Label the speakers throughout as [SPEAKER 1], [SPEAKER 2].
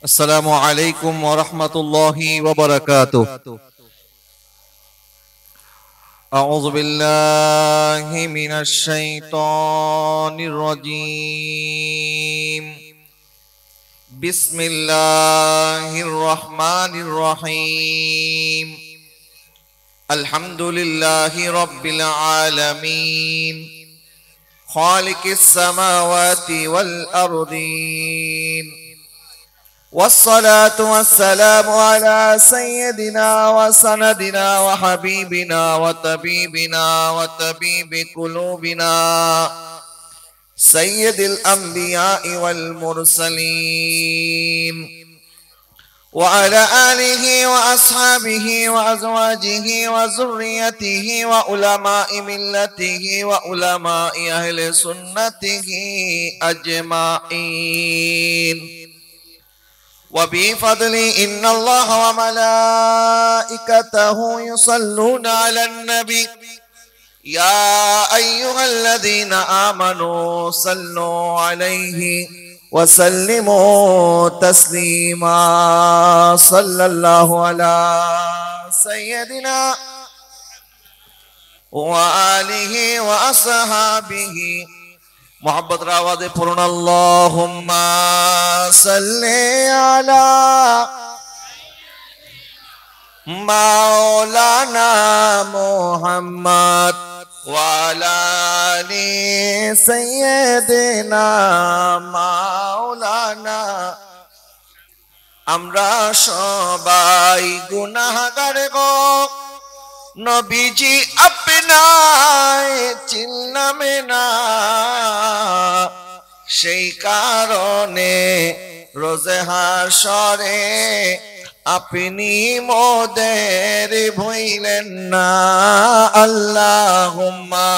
[SPEAKER 1] السلام عليكم ورحمة الله وبركاته. أعوذ بالله من الشيطان الرجيم. بسم الله الرحمن الرحيم. الحمد لله رب العالمين خالق السماوات والأرضين، والصلاة والسلام على سيدنا وسندنا وحبيبنا وطبيبنا وطبيب قلوبنا سيد الأنبياء والمرسلين، وعلى آله وأصحابه وأزواجه وذريته وعلماء ملته وعلماء أهل سنته أجمعين. وبفضل إن الله وملائكته يصلون على النبي يا أيها الذين آمنوا صلوا عليه وسلموا تسليما. صلى الله على سيدنا وآله وأصحابه محبت راواد پرن اللهم صل على مولانا محمد وعلى آل سيدنا مولانا। আমরা সবাই গুনাহগার গো, নবীজি আপনায় চিনলাম না, সেই কারণে রোজে হাশরে আপনি মোদের ভুইলেন না। আল্লাহুম্মা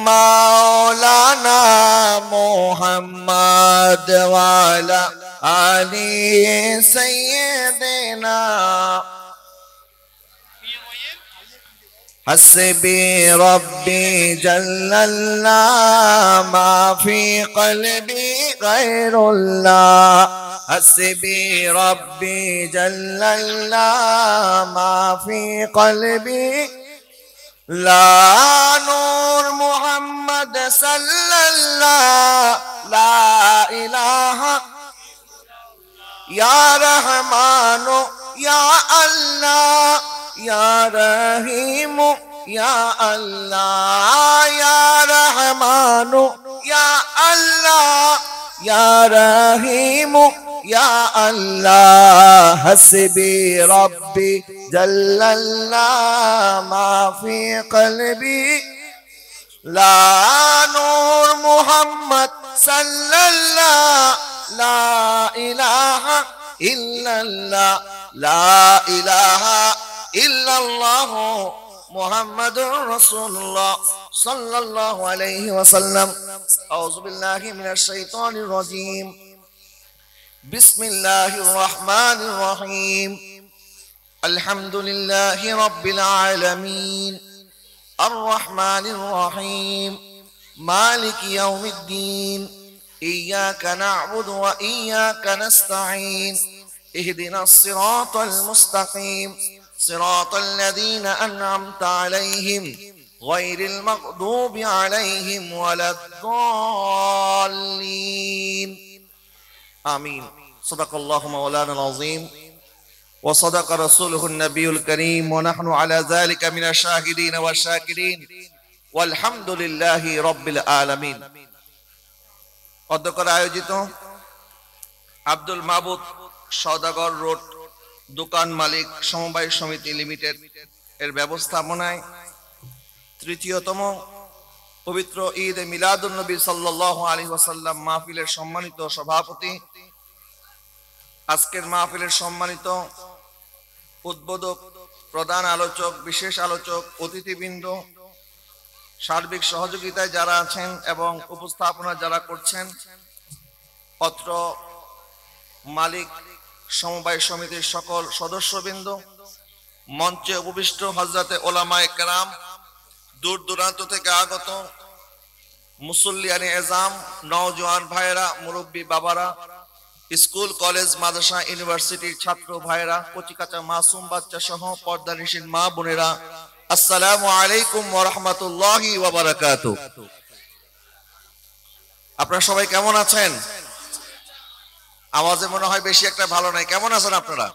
[SPEAKER 1] মাওলানা মুহাম্মদ ওয়া আলা আলি সাইয়্যিদিনা। حسبي ربي جل الله ما في قلبي غير الله. حسبي ربي جل الله ما في قلبي لا نور محمد صلى الله. لا إله يا رحمن يا الله يا رحيم يا الله يا رحمن يا الله يا رحيم يا الله. حسبي ربي جل الله ما في قلبي لا نور محمد صلى الله. لا إله إلا الله لا إله إلا الله محمد رسول الله صلى الله عليه وسلم. أعوذ بالله من الشيطان الرجيم. بسم الله الرحمن الرحيم. الحمد لله رب العالمين الرحمن الرحيم مالك يوم الدين. إياك نعبد وإياك نستعين. اهدنا الصراط المستقيم صراط الذين أنعمت عليهم غير المغضوب عليهم ولا الضالين. آمين. صدق الله مولانا العظيم وصدق رسوله النبي الكريم ونحن على ذلك من الشاهدين والشاكرين والحمد لله رب العالمين. অধ্যক্ষর আয়োজিত আব্দুল মাবুদ সওদাগর রোড দোকান মালিক সমবায় সমিতি লিমিটেড এর ব্যবস্থাপনায় তৃতীয়তম পবিত্র ঈদ এ মিলাদুন নবী সাল্লাল্লাহু আলাইহি ওয়াসাল্লাম মাহফিলের সম্মানিত সভাপতি, আজকের মাহফিলের সম্মানিত উদ্বোধক, প্রধান আলোচক, বিশেষ আলোচক, অতিথিবৃন্দ, সার্বিক সহযোগিতায় যারা আছেন এবং উপস্থাপনা যারা করছেন, পত্র মালিক সমবায় সমিতির সকল সদস্যবৃন্দ, মঞ্চে উপবিষ্ট হযরতে উলামায়ে কেরাম, দূর দূরান্ত থেকে আগত মুসল্লিয়ানে এজাম, নওজোয়ান ভাইয়েরা, মুরব্বী বাবারা, স্কুল কলেজ মাদ্রাসা ইউনিভার্সিটির ছাত্র ভাইয়েরা, কচিকাচা মাসুম বাচ্চা সহ পর্দানিশীন মা বোনেরা, আসসালামু আলাইকুম ওয়া রাহমাতুল্লাহি ওয়া বারাকাতুহু। আপনারা সবাই কেমন আছেন? আওয়াজে মনে হয় বেশি একটা ভালো নাই। কেমন আছেন আপনারা?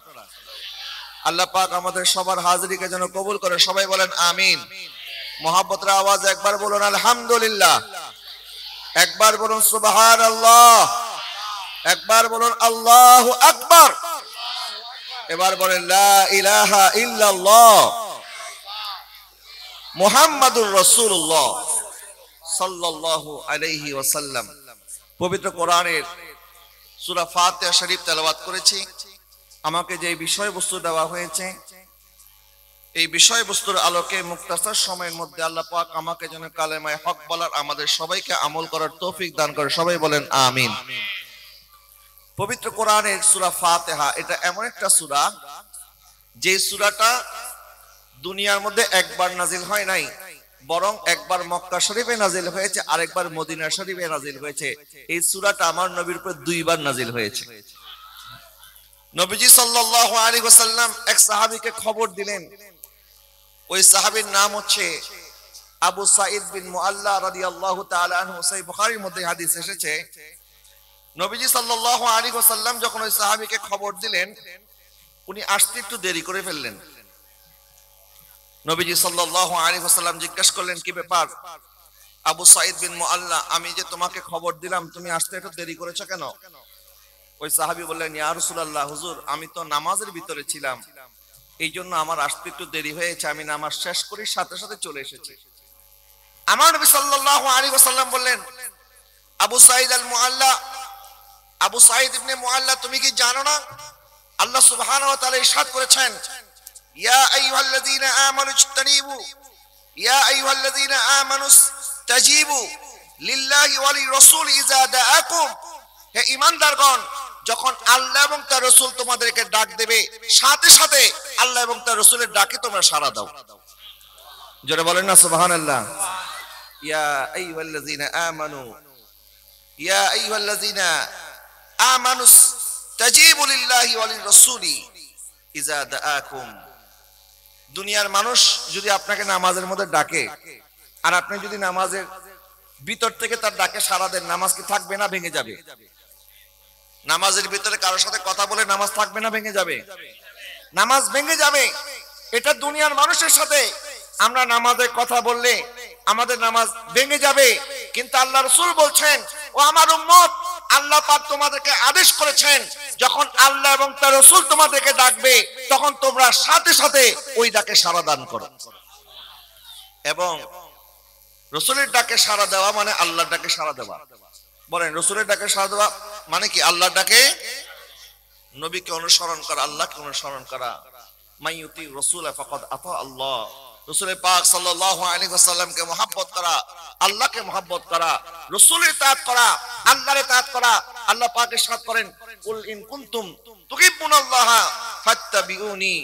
[SPEAKER 1] আল্লাহ পাক আমাদের সবার হাজিরিকে যেন কবুল করে। সবাই বলেন আমিন। মোহাব্বতের আওয়াজ একবার বলুন আলহামদুলিল্লাহ, একবার বলুন সুবহানাল্লাহ, একবার বলুন আল্লাহু আকবার, এবার বলেন লা ইলাহা ইল্লাল্লাহ মুহাম্মাদুর রাসূলুল্লাহ সাল্লাল্লাহু আলাইহি ওয়াসাল্লাম। পবিত্র কোরআনের সূরা ফাতিহা শরীফ তেলাওয়াত করেছি। আমাকে যে বিষয়বস্তু দেওয়া হয়েছে, এই বিষয়বস্তুর আলোকে মুক্তাসার সময়ের মধ্যে আল্লাহ পাক আমাকে যেন কালেমায়ে হক বলার, আমাদের সবাইকে আমল করার তৌফিক দান করে। সবাই বলেন আমিন। পবিত্র কোরআনের সূরা ফাতিহা এটা এমন একটা সূরা, যে সূরাটা দুনিয়ার মধ্যে একবার নাজিল হয় নাই, বরং একবার মক্কা শরীফে নাজিল হয়েছে, আরেকবার মদিনা শরীফে নাজিল হয়েছে। এই সূরাটা আমার নবীর উপর দুইবার নাজিল হয়েছে। নবীজি সাল্লাল্লাহু আলাইহি ওয়াসাল্লাম এক সাহাবীকে খবর দিলেন। ওই সাহাবীর নাম হচ্ছে আবু সাঈদ বিন মুআল্লা রাদিয়াল্লাহু তাআলা আনহু। সহিহ বুখারীর মধ্যে হাদিস এসেছে, নবীজি সাল্লাল্লাহু আলাইহি ওয়াসাল্লাম যখন ওই সাহাবীকে খবর দিলেন, উনি আসতে একটু দেরি করে ফেললেন। নবীজি সাল্লাল্লাহু আলাইহি ওয়াসাল্লাম জিজ্ঞাসা করলেন, কি ব্যাপার আবু সাঈদ বিন মুআল্লা, আমি যে তোমাকে খবর দিলাম তুমি আসতে একটু দেরি করেছো কেন? ওই সাহাবী বললেন, ইয়া রাসূলুল্লাহ, হুজুর আমি তো নামাজের ভিতরে ছিলাম, এই জন্য আমার আসতে একটু দেরি হয়েছে, আমি নামাজ শেষ করে সাথে সাথে চলে এসেছি। আমার নবী সাল্লাল্লাহু আলাইহি ওয়াসাল্লাম বললেন, আবু সাঈদ আল মুআল্লা, আবু সাঈদ ইবনে মুআল্লা, তুমি কি জানো না আল্লাহ সুবহানাহু ওয়া তাআলা ইরশাদ করেছেন, ইয়া আইয়ুহাল্লাযীনা আমানু ইজতানিবু, ইয়া আইয়ুহাল্লাযীনা আমানু ইস্তাজিবু লিল্লাহি ওয়া লিরাসূলি ইযা দাআকুম। হে ঈমানদারগণ, যখন আল্লাহ এবং তার রাসূল তোমাদেরকে ডাক দেবে, সাথে সাথে আল্লাহ এবং তার রাসূলের ডাকে তোমরা সাড়া দাও। জোরে বলেন না সুবহানাল্লাহ। ইয়া আইয়ুহাল্লাযীনা আমানু, ইয়া আইয়ুহাল্লাযীনা আমানু ইস্তাজিবু লিল্লাহি ওয়া লিরাসূলি ইযা দাআকুম। দুনিয়ার মানুষ যদি আপনাকে নামাজের মধ্যে ডাকে, আর আপনি যদি নামাজের ভিতর থেকে তার ডাকে সাড়া দেন, নামাজ কি থাকবে না ভেঙে যাবে? নামাজের ভিতরে কারোর সাথে কথা বলে নামাজ থাকবে না ভেঙে যাবে? নামাজ ভেঙে যাবে। এটা দুনিয়ার মানুষের সাথে আমরা নামাজে কথা বললে আমাদের নামাজ ভেঙে যাবে। কিন্তু আল্লাহ রাসূল বলছেন, ও আমার উম্মত, আল্লাহ পাক তোমাদেরকে আদেশ করেছেন, যখন আল্লাহ এবং তার রাসূল তোমাদেরকে ডাকবে, তখন তোমরা সাথে সাথে ওই ডাকে সাড়া দান করো। এবং রাসূলের ডাকে সাড়া দেওয়া মানে আল্লাহর ডাকে সাড়া দেওয়া। বলেন, রাসূলের ডাকে সাড়া দেওয়া মানে কি? আল্লাহর ডাকে, নবীকে অনুসরণ করা, আল্লাহকে অনুসরণ করা। মাইয়ুতি রাসূলা ফাকাদ আতা আল্লাহ। রাসূল পাক সাল্লাল্লাহু আলাইহি ওয়াসাল্লামকে মহব্বত করা, আল্লাহকে মহব্বত করা, রাসূলের ইতাআত করা, আল্লাহর ইতাআত করা। আল্লাহ পাক ইরশাদ করেন, কুল ইন কুনতুম তুহিব্বুনাল্লাহ ফাত্তাবিউনি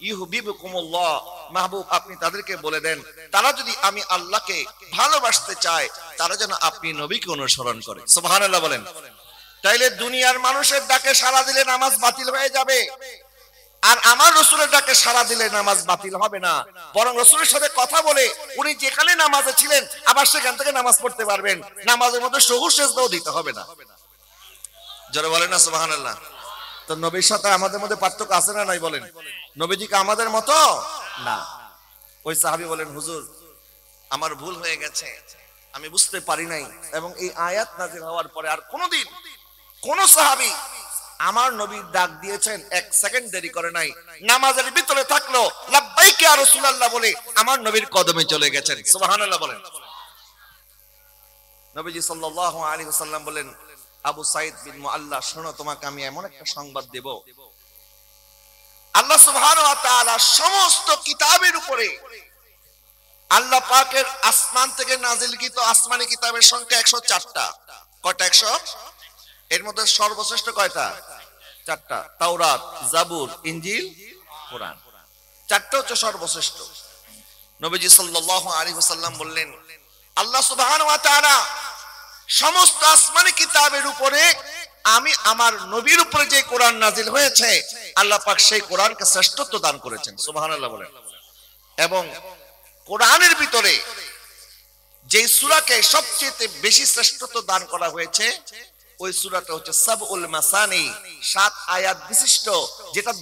[SPEAKER 1] ইউহিব্বুকুমুল্লাহ। মাহবুব, আপনি তাদেরকে বলে দেন, তারা যদি আমি আল্লাহকে ভালোবাসতে চায়, তারা যেন আপনি নবীকে অনুসরণ করে। সুবহানাল্লাহ বলেন। তাইলে দুনিয়ার মানুষের ডাকে সাড়া দিলে নামাজ বাতিল হয়ে যাবে, আর আমার রাসূলের ডাকে সাড়া দিলে নামাজ বাতিল হবে না, বরং রাসূলের সাথে কথা বলে উনি যেখানে নামাজে ছিলেন আবার সেখান থেকে নামাজ পড়তে পারবেন। নামাজের মধ্যে সহুর সেজদাও দিতে হবে না। যারা বলেন না সুবহানাল্লাহ। তো নবীর সাথে আমাদের মধ্যে পার্থক্য আছে না নাই? বলেন, নবীজি কি আমাদের মতো? না। ওই সাহাবী বলেন, হুজুর আমার ভুল হয়ে গেছে, আমি বুঝতে পারি নাই। এবং এই আয়াত নাযিল হওয়ার পরে আর কোনোদিন কোন সাহাবী আমার নবীর ডাক দিয়েছেন এক সেকেন্ড দেরি করে নাই, নামাজের ভিতরে থাকলো লাব্বাইক ইয়া রাসূলুল্লাহ বলে আমার নবীর কদমে চলে গেছেন। সুবহানাল্লাহ বলেন। নবীজি সাল্লাল্লাহু আলাইহি ওয়াসাল্লাম বলেন, আবু সাঈদ বিন মুআল্লা, শোনো, তোমাকে আমি এমন একটা সংবাদ দেব, আল্লাহ সুবহানাহু ওয়া তাআলা সমস্ত কিতাবের উপরে, আল্লাহ পাকের আসমান থেকে নাজিলকৃত আসমানি কিতাবের সংখ্যা 104টা। কয়টা? 100। এর মধ্যে সর্বশ্রেষ্ঠ কয়টা? 4টা। তাওরাত, জাবুর, ইনজিল, কোরআন। 4টা হচ্ছে সর্বশ্রেষ্ঠ। নবীজি সাল্লাল্লাহু আলাইহি ওয়াসাল্লাম বললেন, আল্লাহ সুবহানাহু ওয়া তাআলা সমস্ত আসমানি কিতাবের উপরে আমি আমার নবীর উপরে যে কোরআন নাজিল হয়েছে আল্লাহ পাক সেই কোরআনকে শ্রেষ্ঠত্ব দান করেছেন, সুবহানাল্লাহ বলেন। এবং কোরআনের ভিতরে যে সূরাকে সবচেয়ে বেশি শ্রেষ্ঠত্ব দান করা হয়েছে ওই সূরাটা হচ্ছে সাবউল মাসানি, 7 আয়াত বিশিষ্ট, যেটা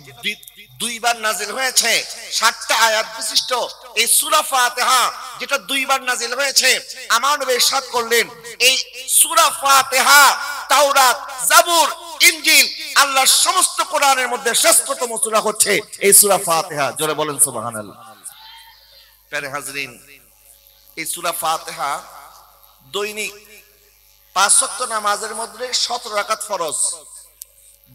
[SPEAKER 1] দুইবার নাজিল হয়েছে। 7টা আয়াত বিশিষ্ট এই সূরা ফাতিহা যেটা দুইবার নাজিল হয়েছে, আমার নবী ইরশাদ করলেন এই সূরা ফাতিহা তাওরাত, জাবুর, ইনজিল আল্লাহর সমস্ত কোরআনের মধ্যে শ্রেষ্ঠতম সূরা হচ্ছে এই সূরা ফাতিহা। জোরে বলেন সুবহানাল্লাহ। প্যারে হাজরিন, এই সূরা ফাতিহা দৈনিক 5 ওয়াক্ত নামাজের মধ্যে 17 রাকাত ফরজ,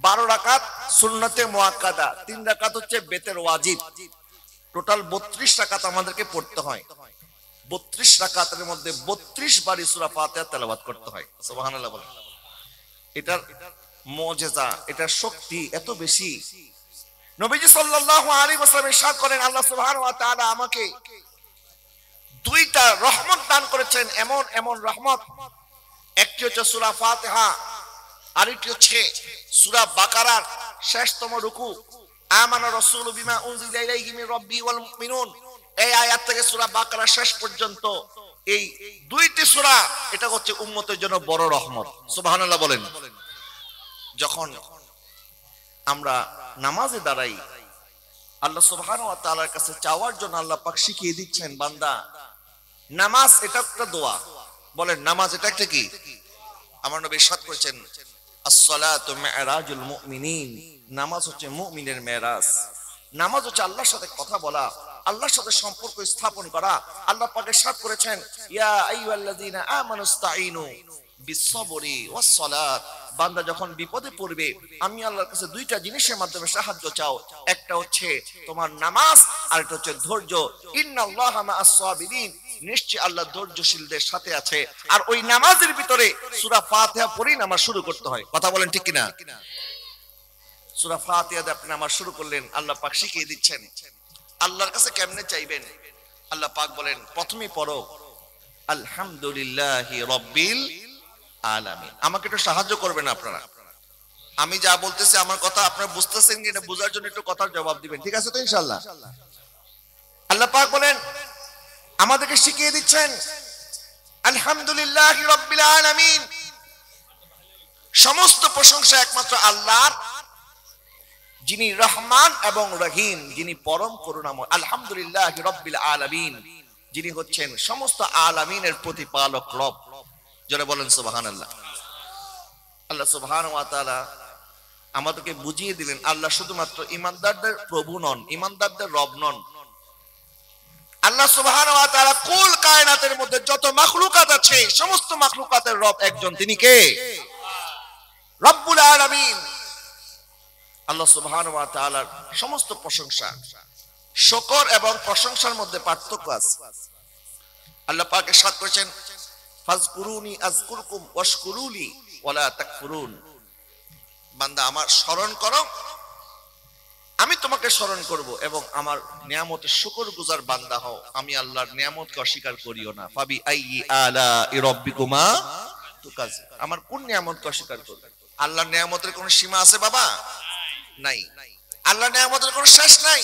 [SPEAKER 1] 12 রাকাত সুন্নতে মুআক্কাদা, 3 রাকাত হচ্ছে বেতের ওয়াজিব, টোটাল 32 রাকাত আমাদেরকে পড়তে হয়। 32 রাকাতের মধ্যে 32 বারই সূরা ফাতিহা তেলাওয়াত করতে হয়, সুবহানাল্লাহ বলেন। এটার মুজিজা, এটার শক্তি এত বেশি। নবীজি সাল্লাল্লাহু আলাইহি ওয়াসাল্লাম ইরশাদ করেন আল্লাহ সুবহানাহু ওয়া তাআলা আমাকে 2টা রহমত দান করেছেন, এমন এমন রহমত। একটি হচ্ছে সূরা ফাতিহা, আরেকটি হচ্ছে সূরা বাকারার শেষতম রুকু, আমানা রাসূলু বিমা উনজিলা ইলাইহি মির রাব্বি ওয়াল মুমিনুন। এই আয়াত থেকে সূরা বাকারা শেষ পর্যন্ত এই 2টি সূরা, এটা হচ্ছে উম্মতের জন্য বড় রহমত, সুবহানাল্লাহ বলেন। যখন আমরা নামাজে দাঁড়াই আল্লাহ সুবহানাহু ওয়া তাআলার কাছে চাওয়ার জন্য আল্লাহ পাক শিখিয়ে দিচ্ছেন, বান্দা নামাজ এটা একটা দোয়া। বলেন নামাজ এটা একটা কি? আমার নবী ইরশাদ করেছেন আস-সালাতু মি'রাজুল মুমিনিন, নামাজ হচ্ছে মুমিনের মেরাজ। নামাজ হচ্ছে আল্লাহর সাথে কথা বলা, আল্লাহর সাথে সম্পর্ক স্থাপন করা। আল্লাহ পাক ইরশাদ করেছেন ইয়া আইয়ুহাল্লাযীনা আমানুস্তাঈনু বিস-সাবরি ওয়াস-সালাত, বান্দা যখন বিপদে পড়বে আমি আল্লাহর কাছে 2টা জিনিসের মাধ্যমে সাহায্য চাও, একটা হচ্ছে তোমার নামাজ আর একটা হচ্ছে ধৈর্য। ইন্নাল্লাহা মা'আস-সাবিরিন, নিশ্চয়ই আল্লাহ ধৈর্যশীলদের সাথে আছে। আর ওই নামাজের ভিতরে সূরা ফাতিহা পড়েই নামাজ শুরু করতে হয়, কথা বলেন ঠিক কিনা? সূরা ফাতিহা দিয়ে আপনি নামাজ শুরু করলেন, আল্লাহ পাক শিখিয়ে দিচ্ছেন আল্লাহর কাছে কেমনে চাইবেন। আল্লাহ পাক বলেন প্রথমেই পড়ো আলহামদুলিল্লাহি রাব্বিল আলামিন। আমাকে একটু সাহায্য করবেন আপনারা, আমি যা বলতেছি আমার কথা আপনারা বুঝতেছেন কি না বোঝার জন্য একটু কথার জবাব দিবেন, ঠিক আছে তো ইনশাআল্লাহ? আল্লাহ পাক বলেন আমাদেরকে শিখিয়ে দিচ্ছেন আলহামদুলিল্লাহি রাব্বিল আলামিন, সমস্ত প্রশংসা একমাত্র আল্লাহর, যিনি রহমান এবং রহিম, যিনি পরম করুণাময়। আলহামদুলিল্লাহি রাব্বিল আলামিন, যিনি হচ্ছেন সমস্ত আলামিনের প্রতিপালক রব। যারা বলেন সুবহানাল্লাহ। আল্লাহ সুবহানাহু ওয়া তাআলা আমাদেরকে বুঝিয়ে দিলেন আল্লাহ শুধুমাত্র ঈমানদারদের প্রভু নন, ঈমানদারদের রব নন। আল্লাহ সুবহানাহু ওয়া তাআলা কুল কায়নাতের মধ্যে যত মাখলুকাত আছে সমস্ত মাখলুকাতের রব একজন, তিনি কে? রব্বুল আলামিন। আল্লাহ সুবহানাহু ওয়া তাআলার সমস্ত প্রশংসা, শুকর এবং প্রশংসার মধ্যে পার্থক্য আছে। আল্লাহ পাক ইরশাদ করেছেন ফাজকুরুনি আযকুরকুম ওয়াশকুরুলি ওয়ালা তাকফুরুন, বান্দা আমার স্মরণ করো আমি তোমাকে স্মরণ করব এবং আমার নিয়ামতের শুকরগুজার বান্দা হও, আমি আল্লাহর নিয়ামতকে অস্বীকার করিও না। ফাবি আইয়ি আলাই রাব্বিকুমা তুকাজ্জিব, আমার কোন নিয়ামতকে অস্বীকার করবে? আল্লাহর নিয়ামতের কোনো সীমা আছে বাবা? নাই। আল্লাহর নিয়ামতের কোনো শেষ নাই।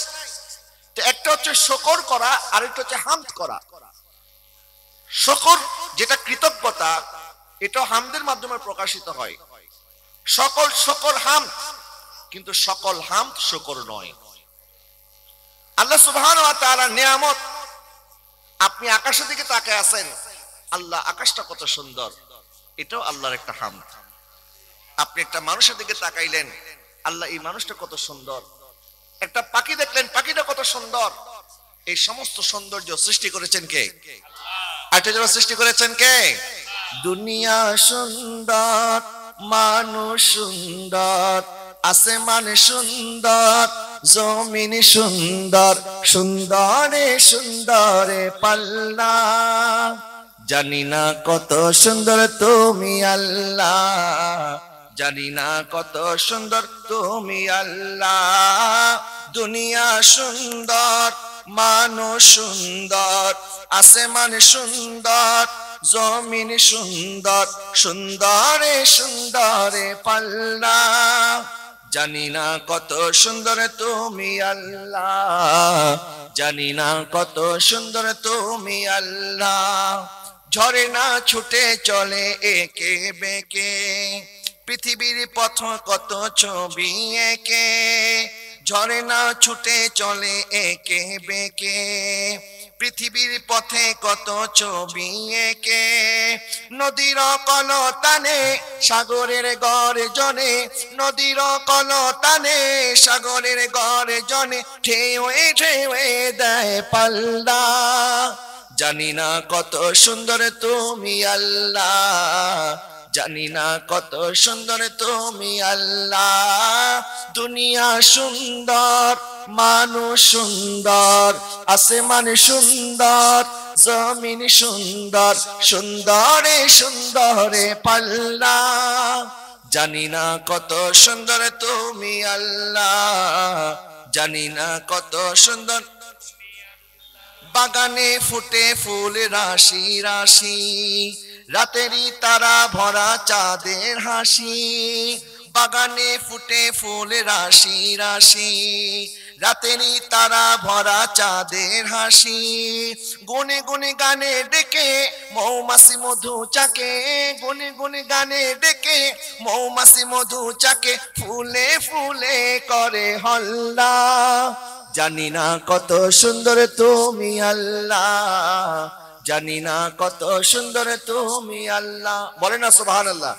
[SPEAKER 1] তো একটা হচ্ছে শুকর করা আর একটা হচ্ছে হামদ করা। শুকর যেটা কৃতজ্ঞতা, এটা হামদের মাধ্যমে প্রকাশিত হয়। সকল শুকর হামদ, কিন্তু সকল হামদ শুকর নয়। আল্লাহ সুবহানাহু ওয়া তাআলার নিয়ামত, আপনি আকাশের দিকে তাকিয়ে আছেন, আল্লাহ আকাশটা কত সুন্দর, এটাও আল্লাহর একটা হামদ। আপনি একটা মানুষের দিকে তাকাইলেন, আল্লাহ এই মানুষটা কত সুন্দর। একটা পাখি দেখলেন, পাখিটা কত সুন্দর। এই সমস্ত সৌন্দর্য সৃষ্টি করেছেন কে? আরেকটা যারা সৃষ্টি করেছেন কে? দুনিয়া সুন্দর, মানুষ সুন্দর, আসমান সুন্দর, জমিন সুন্দর, সুন্দরে সুন্দরে পাল্লা, জানি না কত সুন্দর তুমি আল্লাহ, জানি না কত সুন্দর তুমি আল্লাহ। দুনিয়া সুন্দর, মানুষ সুন্দর, আসমান সুন্দর, জমিন সুন্দর, সুন্দরে সুন্দরে পাল্লা। জানি না কত সুন্দর তুমি আল্লাহ, জানি না কত সুন্দর তুমি আল্লাহ। ঝরে না ছুটে চলে একে বেঁকে, পৃথিবীর পথ কত ছবি এঁকে। ঝরে না ছুটে চলে একে বেঁকে, পৃথিবীর পথে কত ছবি এঁকে। নদীর কলতানে সাগরের গর্জনে, নদীর কলতানে সাগরের গর্জনে, ঢেউয়ে ঢেউয়ে দেয় পাল্লা। জানি না কত সুন্দর তুমি আল্লাহ, জানি না কত সুন্দর তুমি আল্লাহ। দুনিয়া সুন্দর, মানুষ সুন্দর, আসমান সুন্দর, জমিন সুন্দর, সুন্দরে সুন্দরে পাল্লা। জানি না কত সুন্দর তুমি আল্লাহ, জানি না কত সুন্দর। বাগানে ফুটে ফুল রাশি রাশি, রাতেরই তারা ভরা চাঁদের হাসি। বাগানে ফুটে ফুল রাশি রাশি, রাতেরই তারা ভরা চাঁদের হাসি। গুনে গুনে গানে ডেকে মৌমাছি মধু চাকে, গুনে গুনে গানে ডেকে মৌমাছি মধু চাকে, ফুলে ফুলে করে হল্লা। জানি না কত সুন্দর তুমি আল্লাহ, জানি না কত সুন্দর তুমি আল্লাহ। বলে না সুবহানাল্লাহ।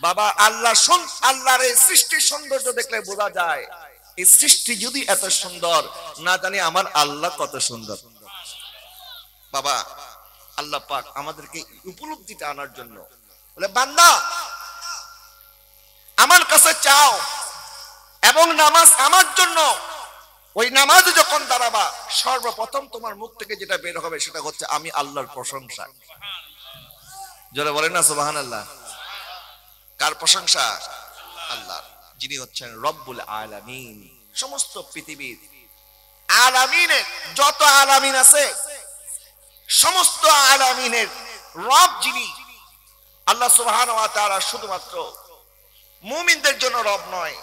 [SPEAKER 1] বাবা আল্লাহ আল্লাহর এই সৃষ্টির সৌন্দর্য দেখলে বোঝা যায়, এই সৃষ্টি যদি এত সুন্দর, না জানি আমার আল্লাহ কত সুন্দর। বাবা আল্লাহ পাক আমাদেরকে উপলব্ধিটা আনার জন্য বলে, বান্দা আমার কাছে চাও এবং নামাজ আমার জন্য। ওই নামাজ যখন দাঁড়াবা, সর্বপ্রথম তোমার মুখ থেকে যেটা বের হবে সেটা হচ্ছে আমি আল্লাহর প্রশংসা। জোরে বলেন না সুবহানাল্লাহ। কার প্রশংসা? আল্লাহ, যিনি হচ্ছেন রব্বুল আলামিন। সমস্ত পৃথিবীর আলামিনের যত আলামিন আছে, সমস্ত আলামিনের রব যিনি আল্লাহ সুবহানাহু ওয়া তাআলা, শুধুমাত্র মুমিনদের জন্য রব নয়,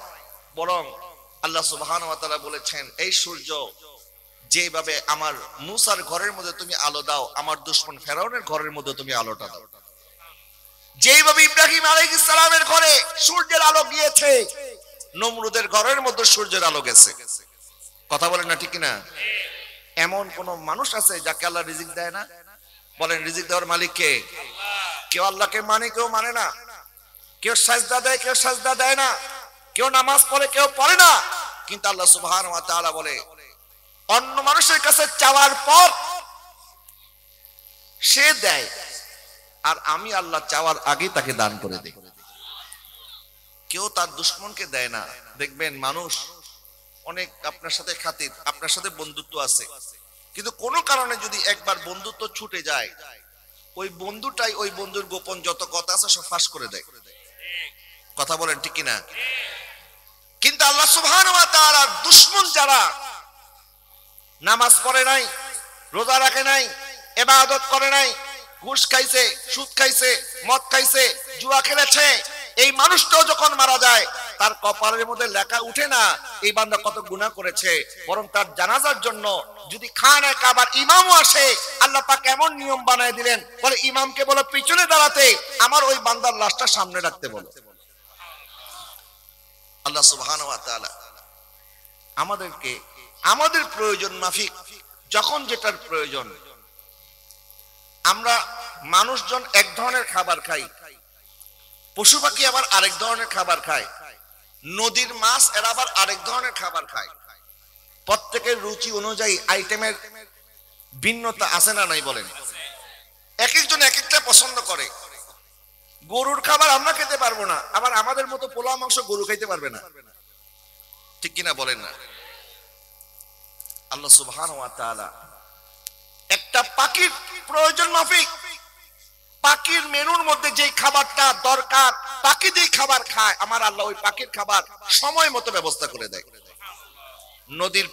[SPEAKER 1] বরং আল্লাহ সুবহানাহু ওয়া তাআলা বলেছেন, এই সূর্য যেভাবে আমার মুসার ঘরের মধ্যে তুমি আলো দাও, আমার দুশমন ফেরাউনের ঘরের মধ্যে তুমি আলোটা দাও। যেইভাবে ইব্রাহিম আলাইহিস সালামের ঘরে সূর্যের আলো গিয়েছে, নমরুদের ঘরের মধ্যে সূর্যের আলো গেছে। কথা বলেন না ঠিক না? এমন কোন মানুষ আছে যাকে আল্লাহ রিজিক দেয় না? বলেন, রিজিক দেওয়ার মালিক কে? কেউ আল্লাহকে মানে, কেউ মানে না। কেউ সাজদা দেয়, কেউ সাজদা দেয় না। কেউ নামাজ পড়ে, কেউ পড়ে না। কিন্তু আল্লাহ সুবহানাহু ওয়া তাআলা বলে, অন্য মানুষের কাছে চাওয়ার পর সে দেয়, আর আমি আল্লাহ চাওয়ার আগে তাকে দান করে দেই। কেউ তার দুশমনকে দেয় না। দেখবেন মানুষ অনেক আপনার সাথে খাতির, আপনার সাথে বন্ধুত্ব আছে, কিন্তু কোনো কারণে যদি একবার বন্ধুত্ব ছুটে যায়, ওই বন্ধুটাই ওই বন্ধুর গোপন যত কথা আছে সব ফাঁস করে দেয়। কথা বলেন ঠিক কিনা? কিন্তু আল্লাহ সুবহানাহু ওয়া তাআলার দুশমন যারা নামাজ পড়ে নাই, রোজা রাখে নাই, ইবাদত করে নাই, ঘুষ খাইছে, সুদ খাইছে, মদ খাইছে, জুয়া খেলেছে, এই মানুষটাও যখন মারা যায়, তার কপালের মধ্যে লেখা উঠে না এই বান্দা কত গুনাহ করেছে, বরং তার জানাজার জন্য যদি খানে কাবার ইমামও আসে, আল্লাহ পাক এমন নিয়ম বানায় দিলেন, বলে ইমামকে বলে পিছনে দাঁড়াতে, আমার ওই বান্দার লাশটা সামনে রাখতে বলো। আল্লাহ সুবহানাহু ওয়া তাআলা আমাদেরকে আমাদের প্রয়োজন মাফিক যখন যেটার প্রয়োজন, আমরা মানুষজন এক ধরনের খাবার খাই, পশু পাখি আবার আরেক ধরনের খাবার খায়, নদীর মাছ এরা আবার আরেক ধরনের খাবার খায়। প্রত্যেকের রুচি অনুযায়ী আইটেমের ভিন্নতা আছে না নাই বলেন? এক একজন এক একটা পছন্দ করে। গরুর খাবার আমরা খেতে পারবো না, আবার আমাদের মতো পোলা মাংস গরু খাইতে পারবে না, ঠিক কিনা বলেন না? আল্লাহ সুবহানাহু ওয়া তাআলা একটা পাখির প্রয়োজন মাফিক পাখির মেনুর মধ্যে যেই খাবারটা দরকার, পাখি যেই খাবার খায়, আমার আল্লাহ ওই পাখির খাবার সময় মতো ব্যবস্থা করে দেয়। নদীর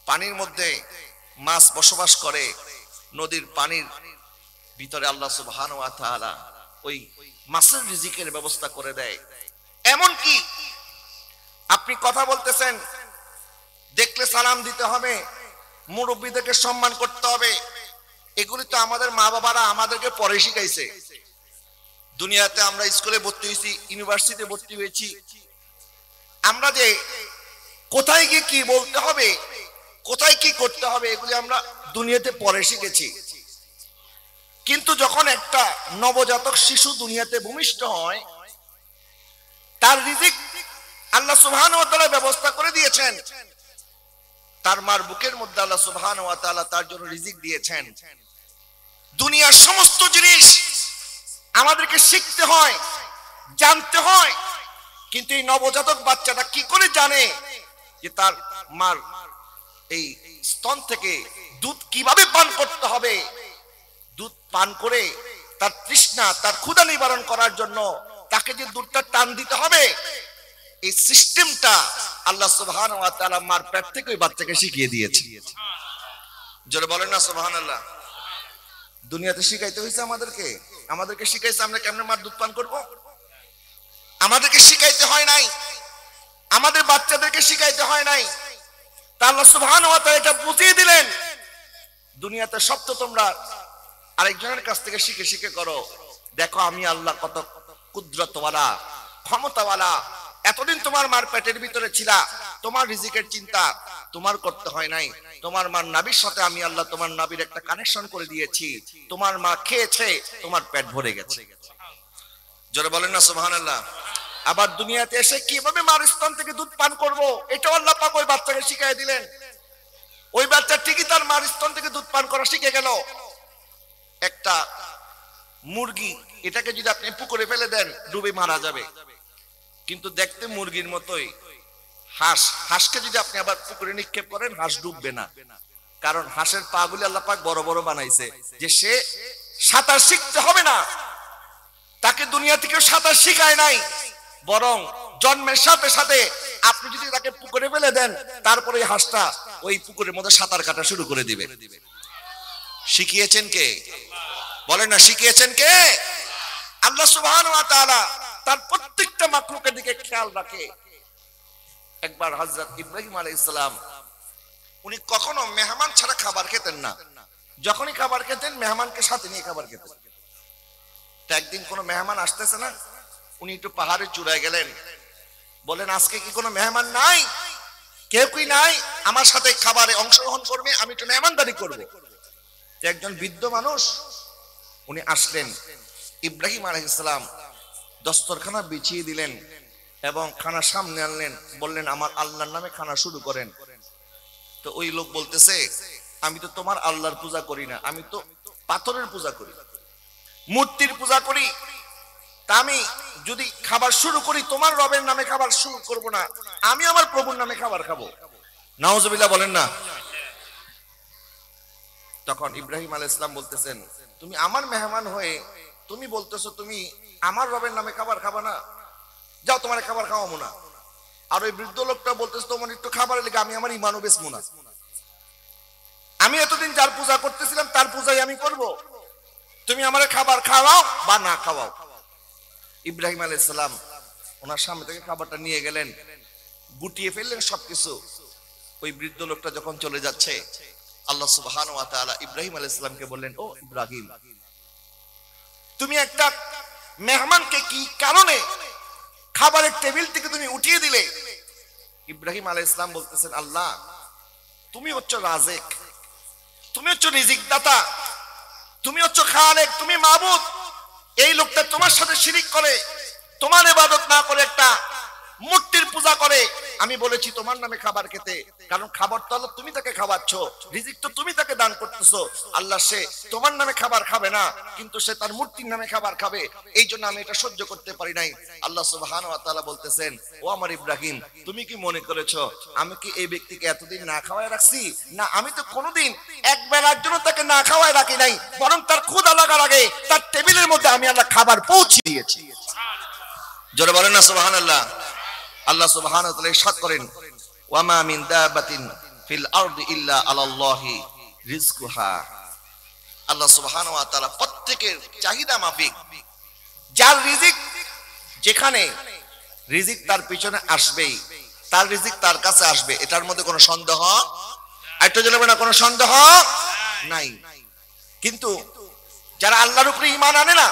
[SPEAKER 1] পানির মধ্যে মাছ বসবাস করে, নদীর পানির ভিতরে আল্লাহ সুবহানাহু ওয়া তাআলা ওই মাছের রিজিকের ব্যবস্থা করে দেয়। এমন কি আপনি কথা বলতেছেন, দেখলে সালাম দিতে হবে, মুরব্বীদেরকে সম্মান করতে হবে, এগুলি তো আমাদের মা বাবারা আমাদেরকে পরে শিখাইছে। দুনিয়াতে আমরা স্কুলে ভর্তি হয়েছি, ইউনিভার্সিটিতে ভর্তি হয়েছি, আমরা যে কোথায় গিয়ে কি বলতে হবে, কোথায় কি করতে হবে, এগুলি আমরা দুনিয়াতে পরে শিখেছি। কিন্তু যখন একটা নবজাতক শিশু দুনিয়াতে ভূমিষ্ঠ হয়, তার রিজিক আল্লাহ সুবহানাহু ওয়া তাআলা ব্যবস্থা করে দিয়েছেন। তার মার বুকের মধ্যে আল্লাহ সুবহানাহু ওয়া তাআলা তার জন্য রিজিক দিয়েছেন। দুনিয়ার সমস্ত জিনিস আমাদেরকে শিখতে হয়, জানতে হয়, কিন্তু এই নবজাতক বাচ্চাটা কি করে জানে যে তার মার এই স্তন থেকে দুধ কিভাবে পান করতে হবে? দুধ পান করে তার তৃষ্ণা, তার ক্ষুধা নিবারণ করার জন্য তাকে যে দুধটা টান দিতে হবে, এই সিস্টেমটা আল্লাহ সুবহানাহু ওয়া তাআলা মার পেট থেকে ওই বাচ্চাকে শিখিয়ে দিয়েছে। জোরে বলেন না সুবহানাল্লাহ। দুনিয়াতে শিখাইতে হয়েছে আমাদেরকে শিখাইছে আমরা কেমনে মার দুধ পান করব। আমাদেরকে শিখাইতে হয় নাই, আমাদের বাচ্চাদেরকে শিখাইতে হয় নাই। তা আল্লাহ সুবহানাহু ওয়া তাআলা এটা বুঝিয়ে দিলেন, দুনিয়াতে সব তো তোমরা আরেকজনের কাছ থেকে শিখে শিখে করো। দেখো আমি আল্লাহ কত কুদরতওয়ালা, ক্ষমতাওয়ালা। এতদিন তোমার মার পেটের ভিতরে ছিলা, তোমার রিজিকের চিন্তা তোমার করতে হয় নাই। তোমার মার নাভির সাথে আমি আল্লাহ তোমার নাভির একটা কানেকশন করে দিয়েছি। তোমার মা খেয়েছে, তোমার পেট ভরে গেছে। জোরে বলেন না সুবহানাল্লাহ। আবার দুনিয়াতে এসে কিভাবে মার স্তন থেকে দুধ পান করব, এটাও আল্লাহ পাক ওই বাচ্চাকে শিখিয়ে দিলেন। ওই বাচ্চা ঠিকই তার মার স্তন থেকে দুধ পান করা শিখে গেল। একটা মুরগি, এটাকে যদি আপনি পুকুরে ফেলে দেন ডুবে মারা যাবে, কিন্তু দেখতে মুরগির মতোই। হাঁসকে যদি আপনি আবার পুকুরে নিক্ষেপ করেন, হাঁস ডুববে না, কারণ হাঁসের পা গুলি আল্লাহ পাক বড় বড় বানাইছে, যে সে সাঁতার শিখতে হবে না। তাকে দুনিয়া থেকে সাঁতার শিখায় নাই, বরং জন্মের সাথে সাথে আপনি যদি তাকে পুকুরে ফেলে দেন, তারপরে হাঁসটা ওই পুকুরের মধ্যে সাঁতার কাটা শুরু করে দিবে। শিখিয়েছেন কে? বলেন না, শিখিয়েছেন কে? আল্লাহ সুবহানাহু ওয়া তাআলা তার প্রত্যেকটা মাখলুকের দিকে খেয়াল রাখে। একবার হযরত ইব্রাহিম আলাইহিস সালাম, উনি কখনো মেহমান ছাড়া খাবার খেতেন না। যখনই খাবার খেতেন, মেহমানকে সাথে নিয়ে খাবার খেতেন। তো একদিন কোনো মেহমান আসতেছে না, উনি একটু পাহাড়ের চূড়ায় গেলেন, বলেন আজকে কি কোনো মেহমান নাই? কেউ কি নাই আমার সাথে খাবারে অংশগ্রহণ করবে? আমি একটু মেহমানদারি করবো। একজন বৃদ্ধ মানুষ উনি আসলেন, ইব্রাহিম আলাইহিস সালাম দস্তরখানা বিছিয়ে দিলেন এবং খানা সামনে আনলেন, বললেন আমার আল্লাহর নামে খানা শুরু করেন। তো ওই লোক বলতেছে, আমি তো তোমার আল্লাহর পূজা করি না, আমি তো পাথরের পূজা করি, মূর্তির পূজা করি। তা আমি যদি খাবার শুরু করি, তোমার রবের নামে খাবার শুরু করব না, আমি আমার প্রভুর নামে খাবার খাবো। নাউজুবিল্লাহ বলেন না। তখন ইব্রাহিম আলাইহিস সালাম বলতেছেন, তুমি আমার মেহমান হয়ে তুমি বলতেছো তুমি আমার রবের নামে খাবার খাবা না, যাও তোমার খাবার খাওয়াবো না। আর ওই বৃদ্ধ লোকটা বলতেছে, তোমার একটু খাবারের লেগে আমি আমার ইমানও বেচবো না, আমি এতদিন যার পূজা করতেছিলাম তার পূজাই আমি করব, তুমি আমার খাবার খাওয়াও বা না খাওয়াও। ইব্রাহিম আলাইহিস সালাম ওনার সামনে থেকে খাবারটা নিয়ে গেলেন, গুটিয়ে ফেললেন সবকিছু। ওই বৃদ্ধ লোকটা যখন চলে যাচ্ছে, আল্লাহ সুবহানাহু ওয়া তাআলা ইব্রাহিম আলাইহিস সালামকে বললেন, ও ইব্রাহিম, তুমি একটা মেহমানকে কি কারণে খাবারের টেবিল থেকে তুমি উঠিয়ে দিলে? ইব্রাহিম আলাইহিস সালাম বলতেছেন, আল্লাহ তুমি হচ্ছ রাজিক, তুমি হচ্ছ রিজিক দাতা, তুমি হচ্ছ খালেক, তুমি মাবুদ। এই লোকটা তোমার সাথে শিরিক করে, তোমার ইবাদত না করে একটা মূর্তির পূজা করে, আমি বলেছি তোমার নামে খাবার খেতে, কারণ খাবার তো আল্লাহ তুমি তাকে খাওয়াচ্ছ, রিজিক তো তুমি তাকে দান করতেছো। আল্লাহ সে তোমার নামে খাবার খাবে না, কিন্তু সে তার মূর্তির নামে খাবার খাবে, এই জন্য আমি এটা সহ্য করতে পারি নাই। আল্লাহ সুবহানাহু ওয়া তাআলা বলতেছেন, ও আমার ইব্রাহিম, তুমি কি মনে করেছো আমি কি এই ব্যক্তিকে এতদিন না খাওয়ায় রাখছি? না, আমি তো কোনোদিন এক বেলার জন্য তাকে না খাওয়ায় রাখি নাই, বরং তার ক্ষুধা লাগার আগে তার টেবিলের মধ্যে আমি আল্লাহ খাবার পৌঁছে দিয়েছি। জোরে বলেন না সুবহানাল্লাহ। আল্লাহ সুবহানাহু ওয়া তাআলা ইরশাদ করেন, ওয়া মা মিন দাবাতিন ফিল আরদি ইল্লা আলাল্লাহি রিজকুহা। আল্লাহ সুবহানাহু ওয়া তাআলা প্রত্যেকের চাহিদা মাফিক যার রিজিক, যেখানে রিজিক তার পিছনে আসবেই, তার রিজিক তার কাছে আসবে, এটার মধ্যে কোনো সন্দেহ, একটু জ্বলবে না, কোনো সন্দেহ নাই। কিন্তু যারা আল্লাহর উপরে ঈমান আনে না,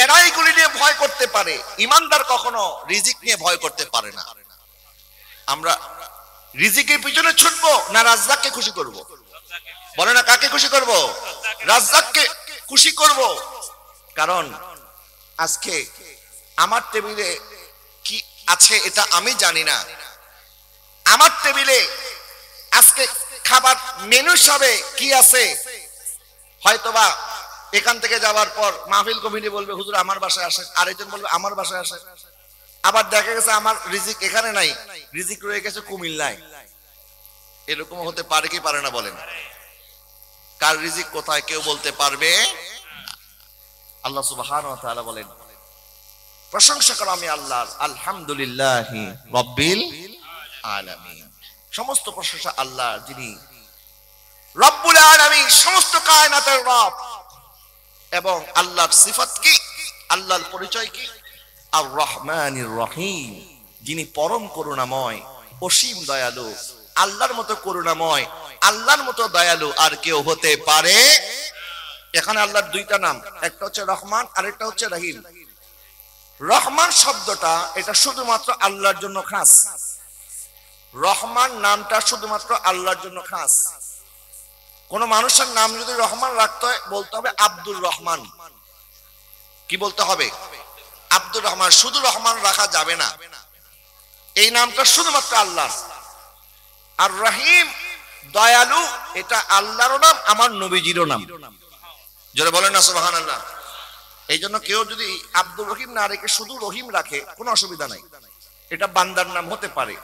[SPEAKER 1] এরা এগুলি নিয়ে ভয় করতে পারে। ঈমানদার কখনো রিজিক নিয়ে ভয় করতে পারে না। আমরা রিজিকের পিছনে ছুটবো না রাজ্জাককে খুশি করব? বলে না, কাকে খুশি করব? রাজ্জাককে খুশি করব। কারণ আজকে আমার টেবিলে কি আছে এটা আমি জানি না। আমার টেবিলে আজকে খাবার মেনু হিসাবে কি আছে, হয়তোবা এখান থেকে যাওয়ার পর মাহফিল কমিটি বলবে হুজুর আমার বাসায় আসেন, আরেকজন বলবে আমার বাসায় আসেন। আবার দেখা গেছে আমার রিজিক এখানে নাই, রিজিক রয়ে গেছে কুমিল্লায়। এরকম হতে পারে কি পারে না? বলেন, কার রিজিক কোথায় কেউ বলতে পারবে? আল্লাহ সুবহানাহু ওয়া তাআলা বলেন, প্রশংসা করো আমি আল্লাহর, আলহামদুলিল্লাহি রাব্বিল আলামিন। সমস্ত প্রশংসা আল্লাহ, যিনি রব্বুল আলামিন, সমস্ত কায়নাতের রব। এবং আল্লাহর সিফাত কি, আল্লাহর পরিচয় কি? আর রহমানির রহিম, যিনি পরম করুণাময়, অসীম দয়ালু। আল্লাহর মতো করুণাময়, আল্লাহর মতো দয়ালু আর কেউ হতে পারে? এখানে আল্লাহর দুইটা নাম, একটা হচ্ছে রহমান, আরেকটা হচ্ছে রহিম। রহমান শব্দটা এটা শুধুমাত্র আল্লাহর জন্য খাস। রহমান নামটা শুধুমাত্র আল্লাহর জন্য খাস। কোন মানুষের নাম যদি রহমান রাখতে হয়, বলতে হবে আব্দুর রহমান। কি বলতে হবে? আব্দুর রহমান। শুধু রহমান রাখা যাবে না, এই নামটা শুধুমাত্র আল্লাহর। আর রহিম, দয়ালু, এটা আল্লাহরও নাম, আমার নবীজিরও নাম। যারা বলেন না সুবহানাল্লাহ। এই জন্য কেউ যদি আব্দুর রহিম না রেখে শুধু রহিম রাখে, কোনো অসুবিধা নাই, এটা বান্দার নাম হতে পারে।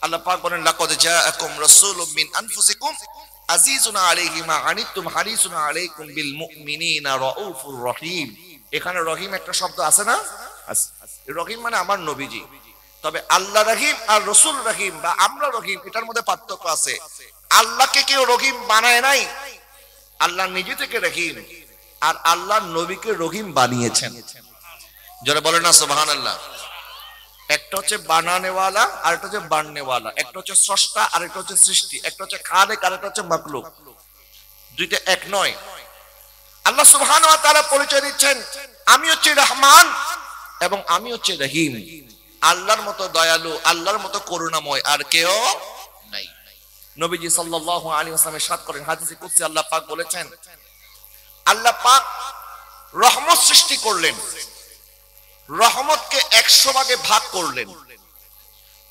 [SPEAKER 1] আল্লাহ পাক বলেন, লাকাদ জাআকুম রাসূলুম মিন আনফুসিকুম আজিজুন আলাইহি মা আনিতুম হারিসুন আলাইকুম বিল মুমিনিনা রাউফুর রহিম। এখানে রহিম একটা শব্দ আছে না? রহিম মানে আমার নবীজি। তবে আল্লাহ রহিম আর রাসূল রহিম বা আমরা রহিম, এটার মধ্যে পার্থক্য আছে। আল্লাহকে কেউ রহিম বানায় নাই, আল্লাহ নিজে থেকে রহিম, আর আল্লাহর নবীকে রহিম বানিয়েছেন। যারা বলেন না সুবহানাল্লাহ। একটা হচ্ছে বানানেওয়ালা, আর একটা হচ্ছে বাননেওয়ালা। একটা হচ্ছে স্রষ্টা, আর একটা হচ্ছে সৃষ্টি। একটা হচ্ছে খালেক, আর একটা হচ্ছে মাখলুক। দুইটা এক নয়। আল্লাহ সুবহানাহু ওয়া তাআলা পরিচয় দিচ্ছেন, আমি হচ্ছে রহমান এবং আমি হচ্ছে রহিম। আল্লাহর মতো দয়ালু, আল্লাহর মতো করুণাময় আর কেউ নাই। নবীজি সাল্লাল্লাহু আলাইহি ওয়াসাল্লাম ইরশাদ করেন, হাদিসে কুদসি আল্লাহ পাক বলেছেন, আল্লাহ পাক রহমত সৃষ্টি করলেন, রহমতকে 100 ভাগে ভাগ করলেন।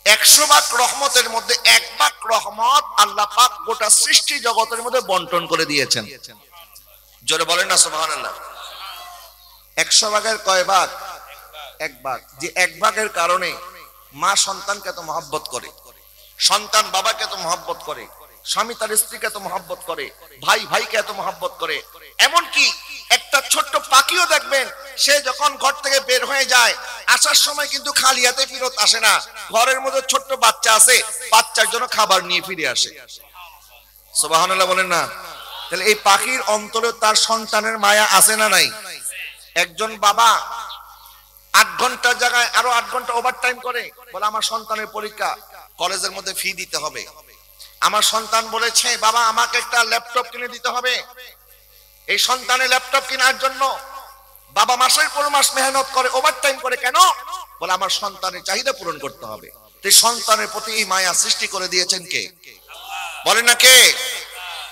[SPEAKER 1] 100 ভাগ রহমতের মধ্যে 1 ভাগ রহমত আল্লাহ পাক গোটা সৃষ্টি জগতের মধ্যে বন্টন করে দিয়েছেন। জোরে বলেন না সুবহানাল্লাহ। 100 ভাগের কয় ভাগ? 1 ভাগ। যে 1 ভাগের কারণে মা সন্তানকে এত মহব্বত করে, সন্তান বাবাকে এত মহব্বত করে, স্বামী তার স্ত্রীকে এত মহব্বত করে, ভাই ভাইকে এত মহব্বত করে। এমনকি একটা ছোট্ট পাখিও দেখবেন, সে যখন ঘর থেকে বের হয়ে যায়, আসার সময় কিন্তু খালি হাতে ফেরত আসে না। ঘরের মধ্যে ছোট্ট বাচ্চা আছে, বাচ্চার জন্য খাবার নিয়ে ফিরে আসে। সুবহানাল্লাহ বলেন না। তাহলে এই পাখির অন্তরে তার সন্তানের মায়া আছে না নাই? একজন বাবা 8 ঘন্টার জায়গায় আরো 8 ঘন্টা ওভারটাইম করে, বলে আমার সন্তানের পরীক্ষা, কলেজের মধ্যে ফি দিতে হবে। আমার সন্তান বলেছে বাবা আমাকে একটা ল্যাপটপ কিনে দিতে হবে। এই সন্তানের ল্যাপটপ কেনার জন্য বাবা মাসের পর মাস মেহনত করে, ওভারটাইম করে। কেন? বলে আমার সন্তানের চাহিদা পূরণ করতে হবে। এই সন্তানের প্রতি এই মায়া সৃষ্টি করে দিয়েছেন কে? বলেন না কে?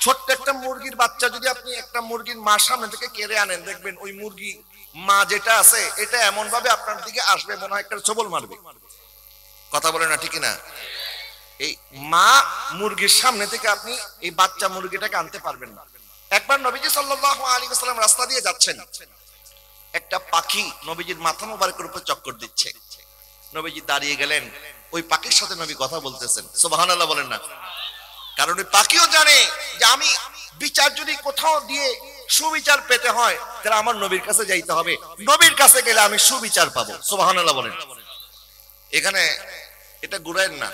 [SPEAKER 1] ছোট্ট একটা মুরগির বাচ্চা যদি আপনি একটা মুরগির মা সামনে থেকে কেড়ে আনেন, দেখবেন ওই মুরগি মা যেটা আছে এটা এমন ভাবে আপনার দিকে আসবে, মনে হয় একটা ছবল মারবে। কথা বলে না ঠিক না? এই মা মুরগির সামনে থেকে আপনি এই বাচ্চা মুরগিটাকে আনতে পারবেন না। একবার নবীজি সাল্লাল্লাহু আলাইহি ওয়াসাল্লাম রাস্তা দিয়ে যাচ্ছেন, একটা পাখি নবীজির মাথা মোবারকের উপর চক্কর দিচ্ছে। নবীজি দাঁড়িয়ে গেলেন, ওই পাখির সাথে নবী কথা বলতেছেন। সুবহানাল্লাহ বলেন না? কারণ ওই পাখিও জানে যে আমি বিচার যদি কোথাও দিয়ে সুবিচার পেতে হয় তাহলে আমার নবীর কাছে যাইতে হবে, নবীর কাছে গেলে আমি সুবিচার পাবো। সুবহানাল্লাহ বলেন। এখানে এটা ঘুরাইন না,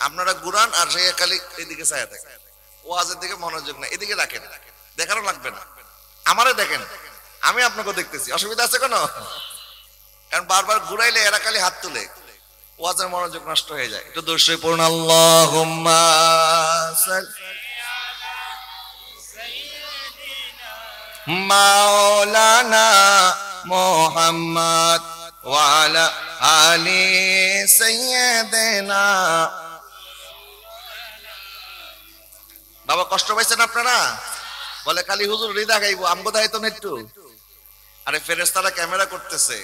[SPEAKER 1] আপনারা ঘুরান আর সে খালি এদিকে চায়া থাকে, ওয়াজের দিকে মনোযোগ না, এদিকে রাখেন, দেখারও লাগবে না। আমারে দেখেন, আমি আপনাকে দেখতেছি, অসুবিধা আছে কোনো? কারণ বারবার ঘুরাইলে এরা খালি হাত তুলে, ওয়াজের মনোযোগ নষ্ট হয়ে যায়। একটু দর্শক পড়ুন, আল্লাহুম্মা মাওলানা মুহাম্মদ ওয়া আলা আলি সাইয়্যিদিনা। বাবা কষ্ট পাইছেন আপনারা? বলে খালি হুজুর রিদা গাইবো, আমগো দায়িত্ব না একটু। আরে ফেরেশতারা ক্যামেরা করতেছে,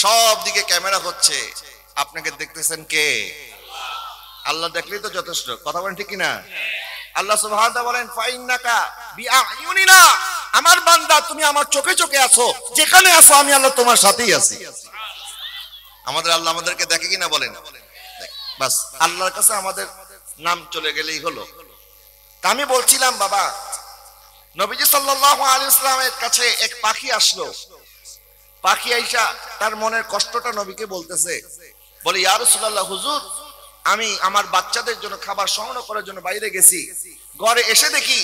[SPEAKER 1] সব দিকে ক্যামেরা হচ্ছে, আপনাকে দেখতেছেন কে? আল্লাহ দেখলেই তো যথেষ্ট। কথা বলেন ঠিক কিনা? আল্লাহ সুবহানাহু ওয়া তাআলা বলেন ফাইন্নাকা বিআইউনিনা, আমার বান্দা তুমি আমার চোখে চোখে আছো, যেখানে আছো আমি আল্লাহ তোমার সাথেই আছি। আমাদের আল্লাহ আমাদেরকে দেখে কিনা বলেন? বাস আল্লাহর কাছে আমাদের নাম চলে গেলেই হলো। তা আমি বলছিলাম বাবা, নবীজি সাল্লাল্লাহু আলাইহি ওয়াসাল্লামের কাছে এক পাখি আসলো। পাখি আইসা তার মনের কষ্টটা নবীকে বলতেছে, বলে ইয়া রাসূলুল্লাহ, হুজুর আমি আমার বাচ্চাদের জন্য খাবার সংগ্রহ করার জন্য বাইরে গেছি, ঘরে এসে দেখি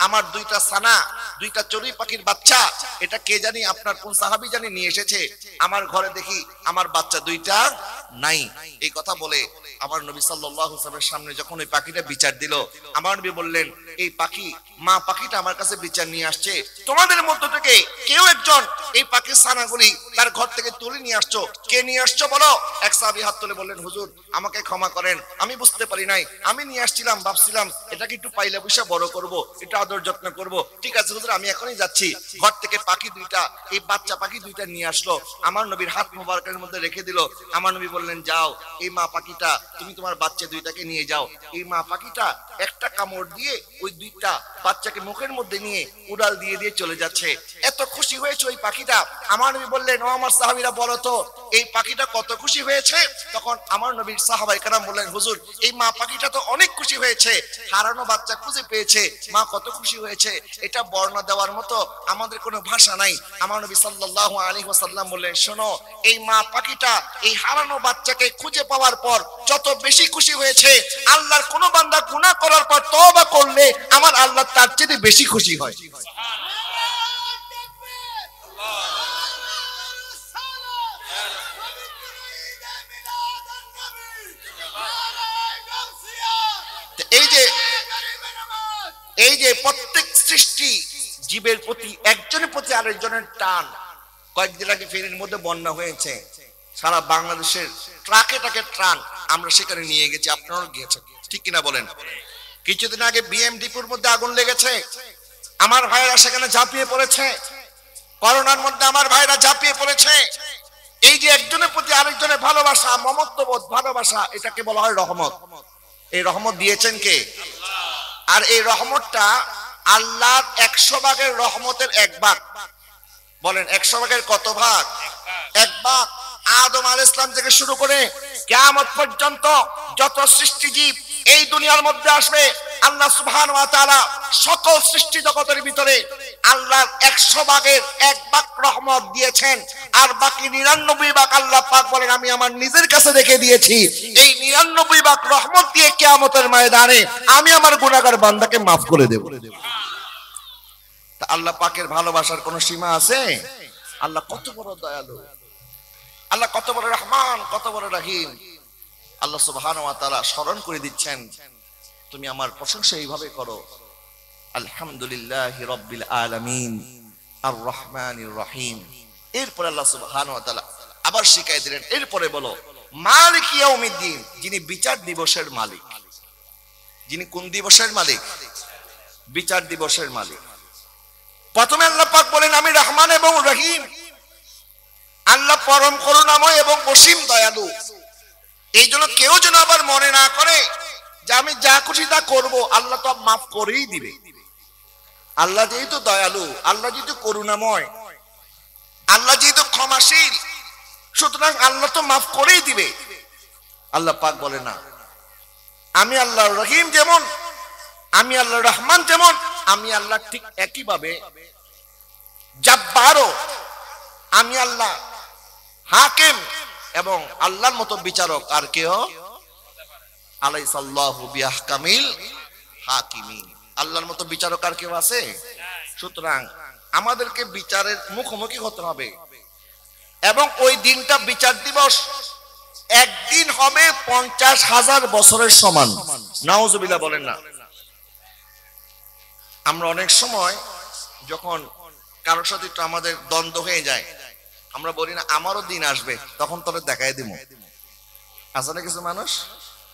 [SPEAKER 1] আমার দুইটা ছানা, দুইটা চড়ুই পাখির বাচ্চা, এটা কে জানি আপনার কোন সাহাবী জানি নিয়ে এসেছে, আমার ঘরে দেখি আমার বাচ্চা দুইটা নাই। এই কথা বলে আমার নবী সাল্লাল্লাহু আলাইহি ওয়াসাল্লামের সামনে যখন ওই পাখিটা বিচার দিল, আমার নবী বললেন, এই পাখি, মা পাখিটা আমার কাছে বিচার নিয়ে আসছে, তোমাদের মধ্য থেকে কেউ একজন এই পাখির ছানাগুলি তার ঘর থেকে তুলে নিয়ে আসছো, কে নিয়ে আসছো বলো? এক সাহাবী হাত তুলে বললেন, হুজুর আমাকে ক্ষমা করেন, আমি বুঝতে পারি নাই, আমি নিয়ে আসছিলাম, ভাবছিলাম এটাকে একটু পাইলা পয়সা বড় করব, একটু আদর যত্ন করব। ঠিক আছে হুজুর, আমি এখনই যাচ্ছি। ঘর থেকে পাখি দুইটা, এই বাচ্চা পাখি দুইটা নিয়ে আসলো, আমার নবীর হাত মোবারকের মধ্যে রেখে দিল। আমার নবী বললেন, যাও এই মা পাখিটা তুমি তোমার বাচ্চা দুইটাকে নিয়ে যাও। এই মা পাখিটা একটা কামড় দিয়ে ওই দুইটা বাচ্চাকে মুখের মধ্যে নিয়ে উড়াল দিয়ে দিয়ে চলে যাচ্ছে। এত খুশি হয়েছে ওই পাখিটা। আমার নবী বললেন, ও আমার সাহাবীরা বলো তো এই পাখিটা কত খুশি হয়েছে? তখন আমার নবীর সাহাবায়ে কেরাম বললেন, হুজুর এই মা পাখিটা তো অনেক খুশি হয়েছে, হারানো বাচ্চা খুঁজে পেয়েছে, মা কত খুশি হয়েছে, এটা বর্ণনা দেওয়ার মতো আমাদের কোনো ভাষা নাই। আমার নবী সাল্লাল্লাহু আলাইহি ওয়াসাল্লাম বললেন, শোনো এই মা পাখিটা এই হারানো বাচ্চাকে খুঁজে পাওয়ার পর যত বেশি খুশি হয়েছে, আল্লাহর কোন বান্দা গুনাহ করার পর তওবা করলে আমার আল্লাহ তার চেয়ে বেশি খুশি হয়। এই যে প্রত্যেক সৃষ্টি জীবের প্রতি একজনের প্রতি আরেকজনের টান। কয়েকদিন আগে ফেনীর মধ্যে বন্যা হয়েছে, সারা বাংলাদেশের ট্রাকে ট্রাকে ট্রান আমরা সেখানে নিয়ে গেছি, আপনারাও গিয়েছেন ঠিক কিনা বলেন? কিছুদিন আগে বিএমডিপুর মধ্যে আগুন লেগেছে, আমার ভাইরা সেখানে ঝাঁপিয়ে পড়েছে, করোনার মধ্যে আমার ভাইরা ঝাঁপিয়ে পড়েছে। এই যে একজনের প্রতি আরেকজনের ভালোবাসা, মমত্ববোধ, ভালোবাসা, এটাকে বলা হয় রহমত। এই রহমত দিয়েছেন কে? আর এই রহমতটা আল্লাহর 100 ভাগের রহমতের 1 ভাগ। বলেন 100 ভাগের কত ভাগ? 1 ভাগ। আদম আলাইহিস সালাম থেকে শুরু করে কিয়ামত পর্যন্ত যত সৃষ্টিজীব এই দুনিয়ার মধ্যে আসবে, আল্লাহ সুবহানাহু ওয়া তাআলা সকল সৃষ্টি জগতের ভিতরে আল্লাহর 100 ভাগের 1 ভাগ রহমত দিয়েছেন। আর বাকি 99 ভাগ আল্লাহ পাক বলেন, আমি আমার নিজের কাছে রেখে দিয়েছি। এই 99 ভাগ রহমত দিয়ে কিয়ামতের ময়দানে আমি আমার গুনাহগার বান্দাকে maaf করে দেব। তা আল্লাহ পাকের ভালোবাসার কোনো সীমা আছে? আল্লাহ কত বড় দয়ালু, আল্লাহ কত বড় রহমান, কত বড় রহিম। আল্লাহ সুবহানাহু ওয়া তাআলা স্মরণ করে দিচ্ছেন, তুমি আমার প্রশংসা এইভাবে করো, আলহামদুলিল্লাহি রাব্বিল আলামিন আর রহমানির রহিম। এরপর আল্লাহ সুবহানাহু ওয়া তাআলা আবার শিখাই দিলেন, এরপরে বলো মালিক ইয়াউমিদ্দিন, যিনি বিচার দিবসের মালিক। যিনি কোন দিবসের মালিক? বিচার দিবসের মালিক। প্রথমে আল্লাহ পাক বলেন, আমি রহমান এবং রহিম। আল্লাহ পরম করুণাময় এবং অসীম দয়ালু। এই জন্য কেউ যেন আবার মনে না করে যে আমি যা খুশি তা করবো, আল্লাহ তো মাফ করেই দিবে। আল্লাহ যেহেতু দয়ালু, আল্লাহ যেহেতু করুণাময়, আল্লাহ যেহেতু ক্ষমাশীল, সুতরাং আল্লাহ তো মাফ করেই দিবে। আল্লাহ পাক বলে না, আমি আল্লাহ রহিম যেমন, আমি আল্লাহ রহমান যেমন, আমি আল্লাহ ঠিক একইভাবে জাব্বারও, আমি আল্লাহ হাকিম, এবং আল্লাহর মতো বিচারক আর কেউ আলাইসাল্লাহু বিআহকামিল হাকিমিন, আল্লাহর মতো বিচারক আর কেউ আছে? সুতরাং আমাদেরকে বিচারের মুখোমুখি হতে হবে, এবং ওই দিনটা বিচার দিবস একদিন হবে 50,000 বছরের সমান। নাউজুবিল্লাহ বলেন না। আমরা অনেক সময় যখন কারোর সাথে একটু আমাদের দ্বন্দ্ব হয়ে যায়, আমরা বলি না আমারও দিন আসবে, তখন তোরে দেখাই দিব। আসলে কিছু মানুষ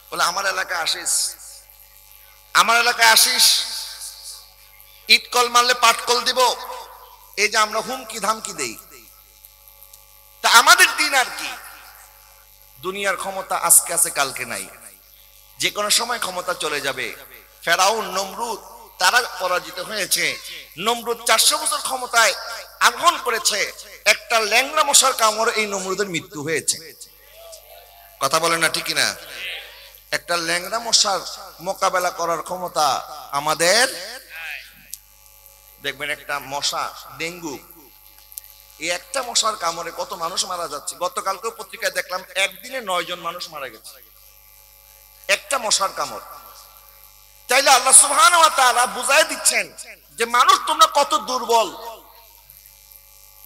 [SPEAKER 1] বলে আমার এলাকায় আসিস, আমার এলাকায় আসিস, ইটকল মারলে পাটকল দিব, এই যে আমরা হুমকি ধামকি দেই। তা আমাদের দিন আর কি? দুনিয়ার ক্ষমতা আজকে আছে, কালকে নাই, যে কোনো সময় ক্ষমতা চলে যাবে। ফেরাউন, নমরুদ, তারা পরাজিত হয়েছে। নমরুদ 400 বছর ক্ষমতায় আরোহণ করেছে, একটা ল্যাংড়া মশার কামড়ে এই নমরুদের মৃত্যু হয়েছে। কথা বলেন না, ঠিক না? একটা ল্যাংড়া মশার মোকাবেলা করার ক্ষমতা আমাদের। দেখবেন একটা মশা, ডেঙ্গু, এই একটা মশার কামড়ে কত মানুষ মারা যাচ্ছে। গতকালকে পত্রিকায় দেখলাম একদিনে 9 জন মানুষ মারা গেছে একটা মশার কামড়। তাইলে আল্লাহ সুবহানাহু ওয়া তাআলা বুঝাই দিচ্ছেন যে মানুষ তোমরা কত দুর্বল।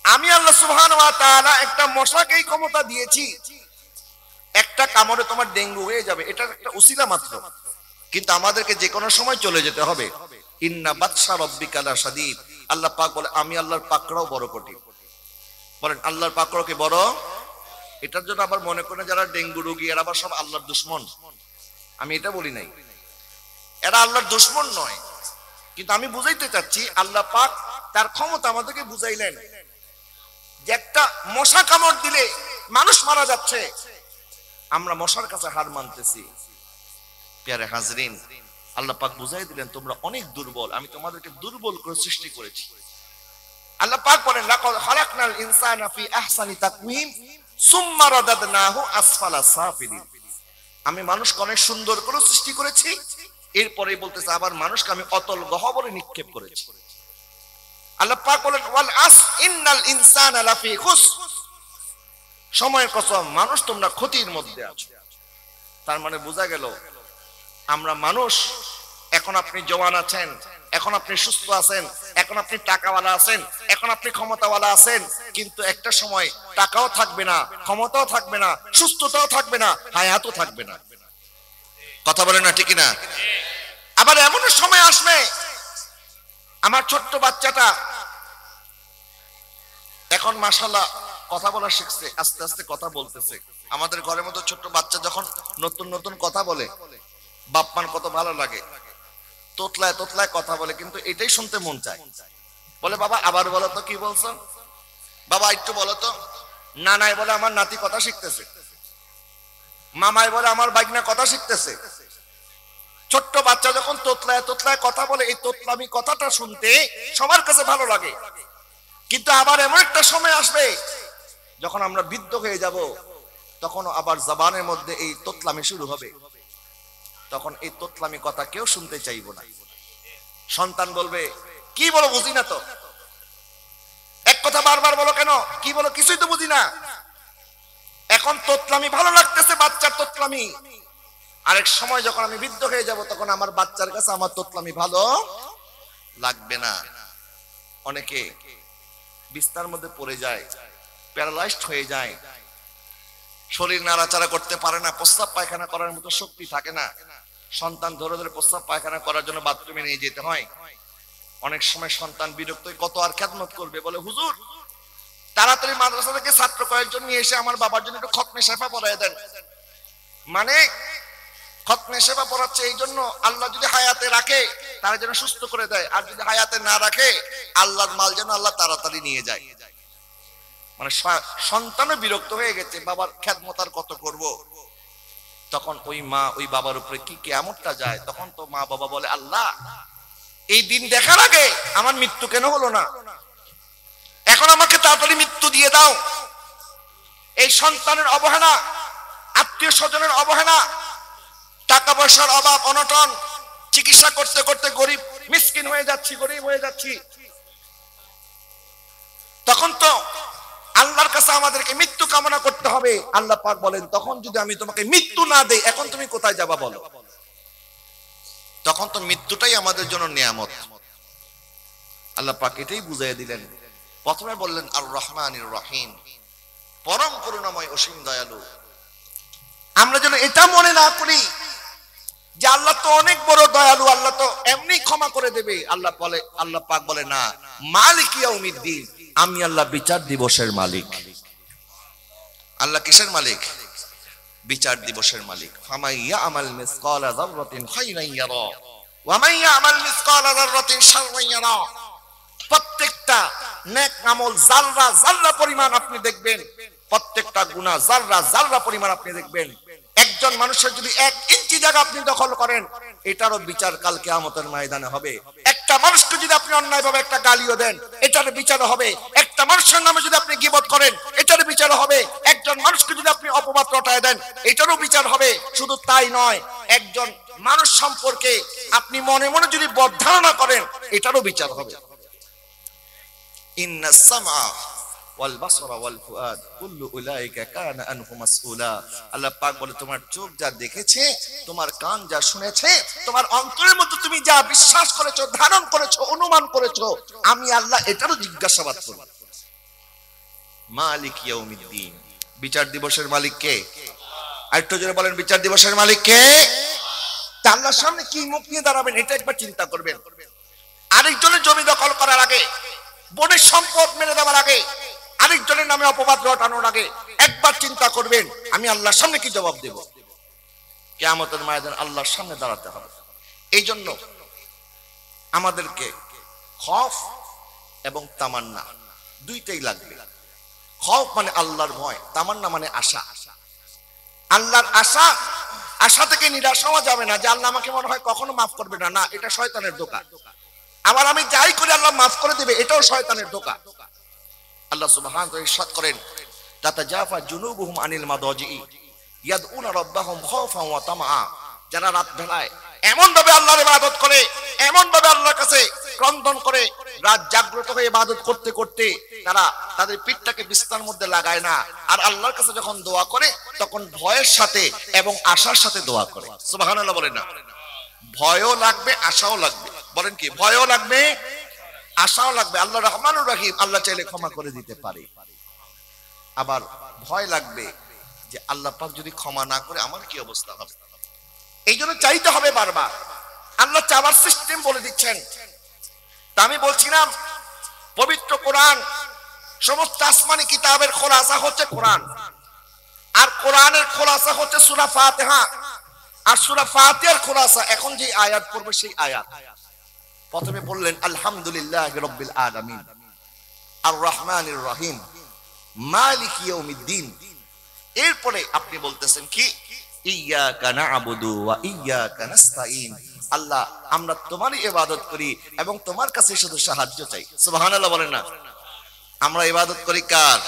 [SPEAKER 1] আমি আল্লাহ সুবহানাহু ওয়া তাআলা একটা মশাকেই ক্ষমতা দিয়েছি, একটা কামড়ে তোমার ডেঙ্গু হয়ে যাবে, এটা একটা উসিলা মাত্র, কিন্তু আমাদেরকে যে কোনো সময় চলে যেতে হবে। ইন্না বাতশা রাব্বিকা লাশাদীদ, আল্লাহ পাক বলে আমি আল্লাহর পাকড়াও বড় কঠিন। বলেন আল্লাহর পাকড়াও কি বড়? এটার জন্য আবার মনে করেন যারা ডেঙ্গু রোগী এরা আবার সব আল্লাহর দুশমন, আমি এটা বলি নাই, এরা আল্লাহর দুশমন নয়, কিন্তু আমি বুঝাইতে চাচ্ছি আল্লাহ পাক তার ক্ষমতা আমাদেরকে বুঝাইলেন যে একটা মশা কামড় দিলে মানুষ মারা যাচ্ছে, আমরা মশার কাছে হার মানতেছি। প্যারে হাজরিন, আল্লাহ পাক বুঝাই দিলেন তোমরা অনেক দুর্বল, আমি তোমাদেরকে দুর্বল করে সৃষ্টি করেছি। আল্লাহ পাক বলেন লাকাদ খালাকনাল ইনসানা ফি আহসানি তাকওয়িম সুম্মা রাদাদনাহু আসফালা সাফিলিন, আমি মানুষকে অনেক সুন্দর করে সৃষ্টি করেছি, এরপরে বলতেছে আবার মানুষকে আমি অতল গহ্বরে নিক্ষেপ করেছি। আল্লাহ পাক বলেন ওয়াল আস ইন্নাল ইনসানা লাফি খুসর, সময়ের কসম মানুষ তোমরা ক্ষতির মধ্যে আছো। তার মানে বোঝা গেল আমরা মানুষ, এখন আপনি জওয়ান আছেন, এখন আপনি সুস্থ আছেন, এখন আপনি টাকাওয়ালা আছেন, এখন আপনি ক্ষমতাওয়ালা আছেন, কিন্তু একটা সময় টাকাও থাকবে না, ক্ষমতাও থাকবে না, সুস্থতাও থাকবে না, হায়াতও থাকবে না। কথা বলেন না, ঠিক না? আবার এমন সময় আসবে, আমার ছোট্ট বাচ্চাটা এখন মাশাআল্লাহ কথা বলা শিখছে, আস্তে আস্তে কথা বলতেছে। আমাদের ঘরের মধ্যে ছোট্ট বাচ্চা যখন নতুন নতুন কথা বলে বাপ মান কত ভালো লাগে, তোতলায় তোতলায় কথা বলে, কিন্তু এটাই শুনতে মন চায়। বলে বাবা আবার বলো তো, কি বলছো বাবা, একটু বলো তো। নানাই বলে আমার নাতি কথা শিখতেছে, মামাই বলে আমার বাইগনা কথা শিখতেছে। ছোট্ট বাচ্চা যখন তোতলায় তোতলায় কথা বলে, এই তোতলামি কথাটা শুনতে সবার কাছে ভালো লাগে। কিন্তু আবার এমন একটা সময় আসবে যখন আমরা বৃদ্ধ হয়ে যাব, তখন আবার জবানের মধ্যে এই তোতলামি শুরু হবে, তখন এই তোতলামি কথা কেউ শুনতে চাইবো না। সন্তান বলবে কি বলো বুঝি না তো, এক কথা বারবার বলো কেন, কি বলো কিছুই তো বুঝি না। এখন তোতলামি ভালো লাগতেছে, বাচ্চার তোতলামি। আরেক সময় যখন আমি বৃদ্ধ হয়ে যাব, তখন আমার বাচ্চার কাছে আমার তোতলামি ভালো লাগবে না। অনেকে বিস্তার মধ্যে পড়ে যায়, প্যারালাইজড হয়ে যায়, শরীর নাড়াচাড়া করতে পারে না, প্রস্রাব পায়খানা করার মতো শক্তি থাকে না। সন্তান ধরে ধরে প্রস্রাব পায়খানা করার জন্য বাথরুমে নিয়ে যেতে হয়। অনেক সময় সন্তান বিরক্ত হয়ে কত আর খেদমত করবে, বলে হুজুর তাড়াতাড়ি মাদ্রাসা থেকে ছাত্র কয়েকজন নিয়ে এসে আমার বাবার জন্য একটু খতমে শেফা পড়ায় দেন। মানে খতমে শেফা পড়াচ্ছে এই জন্য আল্লাহ যদি হায়াতে রাখে তারা যেন সুস্থ করে দেয়, আর যদি হায়াতে না রাখে আল্লাহর মাল যেন আল্লাহ তাড়াতাড়ি নিয়ে যায়। মানে সন্তানও বিরক্ত হয়ে গেছে, বাবার খেদমত আর কত করব। তখন ওই মা ওই বাবার উপরে কি কিয়ামতটা যায়, তখন তো মা বাবা বলে, আল্লাহ এই দিন দেখার আগে আমার মৃত্যু কেন হলো না, এখন আমাকে তাড়াতাড়ি মৃত্যু দিয়ে দাও। এই সন্তানের অবহেলা, আত্মীয় স্বজনের অবহেলা, টাকা পয়সার অভাব, অনটন, চিকিৎসা করতে করতে গরিব মিসকিন হয়ে যাচ্ছি, গরিব হয়ে যাচ্ছি। তখন তো আল্লাহর কাছে আমাদেরকে মৃত্যু কামনা করতে হবে। আল্লাহ পাক বলেন, তখন যদি আমি তোমাকে মৃত্যু না দেই, এখন তুমি কোথায় যাবা বলো? তখন তো মৃত্যুটাই আমাদের জন্য নিয়ামত। আল্লাহ পাক এটাই বুঝিয়ে দিলেন। প্রথমে বললেন আর রহমানির রহিম, পরম করুণাময় অসীম দয়ালু। আমরা যেন এটা মনে না করি যে আল্লাহ তো অনেক বড় দয়ালু, আল্লাহ তো এমনি ক্ষমা করে দেবে। আল্লাহ পাক বলে না, মালিক ইয়াউমিদ্দিন, আমি আল্লাহ বিচার দিবসের মালিক। আল্লাহ কিসের মালিক? বিচার দিবসের মালিক। ফামান ইয়ামাল মিসকালা যাররাতিন খায়রান ইয়ারা ওয়া মান ইয়ামাল মিসকালা যাররাতিন শাররান ইয়ারা। প্রত্যেকটা নেক আমল যাররা যাররা পরিমাণ আপনি দেখবেন, প্রত্যেকটা গুনাহ যাররা যাররা পরিমাণ আপনি দেখবেন। একজন মানুষের যদি 1 ইঞ্চি জায়গা আপনি দখল করেন, এটারও বিচার কাল কিয়ামতের ময়দানে হবে। একটা মানুষকে যদি আপনি অন্যায়ভাবে একটা গালিও দেন, এটার বিচার হবে। একটা মানুষের নামে যদি আপনি গীবত করেন, এটার বিচার হবে। একজন মানুষকে যদি আপনি অপবাদ রটায় দেন, এটারও বিচার হবে। শুধু তাই নয়, একজন মানুষ সম্পর্কে আপনি মনে মনে যদি বদধারণা করেন, এটারও বিচার হবে। ইন্নাস সামআ ওয়াল বাসরা ওয়াল ফুআদ কুল্লু উলাইকা কানা আনহু মাসউলা। আল্লাহ পাক বলে, তোমার চোখ যা দেখেছে, তোমার কান যা শুনেছে, তোমার অন্তরের মধ্যে তুমি যা বিশ্বাস করেছো, ধারণ করেছো, অনুমান করেছো, আমি আল্লাহ এটারও জিজ্ঞাসাবাদ করব। মালিক ইয়াউমিদ্দিন, বিচার দিবসের মালিক কে? আরেকটু জোরে বলেন, বিচার দিবসের মালিক কে? তা আল্লাহর সামনে কি মুখ নিয়ে দাঁড়াবেন, এটা একবার চিন্তা করবেন। আরেকজনের জমি দখল করার আগে, বনের সম্পদ মেরে দেওয়ার আগে, আরেকজনের নামে অপবাদ রটানোর আগে একবার চিন্তা করবেন, আমি আল্লাহর সামনে কি জবাব দেব? কিয়ামতের ময়দানে আল্লাহর সামনে দাঁড়াতে হবে। এই জন্য আমাদেরকে খৌফ এবং তামান্না দুইটাই লাগবে। খৌফ মানে আল্লাহর ভয়, তামান্না মানে আশা। আল্লাহর আশা, আশা থেকে নিরাশ হওয়া যাবে না যে আল্লাহ আমাকে মনে হয় কখনো মাফ করবে না, না, এটা শয়তানের ধোঁকা। আবার আমি যাই করি আল্লাহ মাফ করে দেবে, এটাও শয়তানের ধোঁকা। আল্লাহ সুবহানাহু ওয়া তাআলা ইরশাদ করেন, তাতাজাফা জুনুবুহুম আনিল মাদাজিই ইয়াদউনা রাব্বাহুম খাওফান ওয়া তামআ। যারা রাত বেলায় এমন ভাবে আল্লাহর ইবাদত করে, এমন ভাবে আল্লাহর কাছে ক্রন্দন করে, রাত জাগ্রত হয়ে ইবাদত করতে করতে তারা তাদের পিঠটাকে বিছানার মধ্যে লাগায় না, আর আল্লাহর কাছে যখন দোয়া করে তখন ভয়ের সাথে এবং আশার সাথে দোয়া করে। সুবহানাল্লাহ বলেন না? ভয়ও লাগবে, আশাও লাগবে। বলেন কি? ভয়ও লাগবে, আশাও লাগবে। আল্লাহ রহমানুর রহিম, আল্লাহ চাইলে ক্ষমা করে দিতে পারে। আবার ভয় লাগবে যে আল্লাহ পাক যদি ক্ষমা না করে আমার কি অবস্থা হবে। এই জন্য চাইতে হবে বারবার। আল্লাহ চাওয়ার সিস্টেম বলে দিচ্ছেন। তা আমি বলছিলাম, পবিত্র কোরআন, সমস্ত আসমানি কিতাবের খোলাসা হচ্ছে কোরআন, আর কোরআনের খোলাসা হচ্ছে সূরা ফাতিহা, আর সূরা ফাতিহার খোলাসা এখন যে আয়াত পড়বে সেই আয়াত। প্রথমে বললেন আলহামদুলিল্লাহি রাব্বিল আলামিন আর রহমানির রহিম মালিক ইয়াউমিদ্দিন। এরপরে আপনি বলতেছেন কি? ইয়্যাকা না'বুদু ওয়া ইয়্যাকা নাস্তাঈন। আল্লাহ, আমরা তোমারই ইবাদত করি এবং তোমার কাছে শুধু সাহায্য চাই। সুবহানাল্লাহ বলেন না? আমরা ইবাদত করি কার?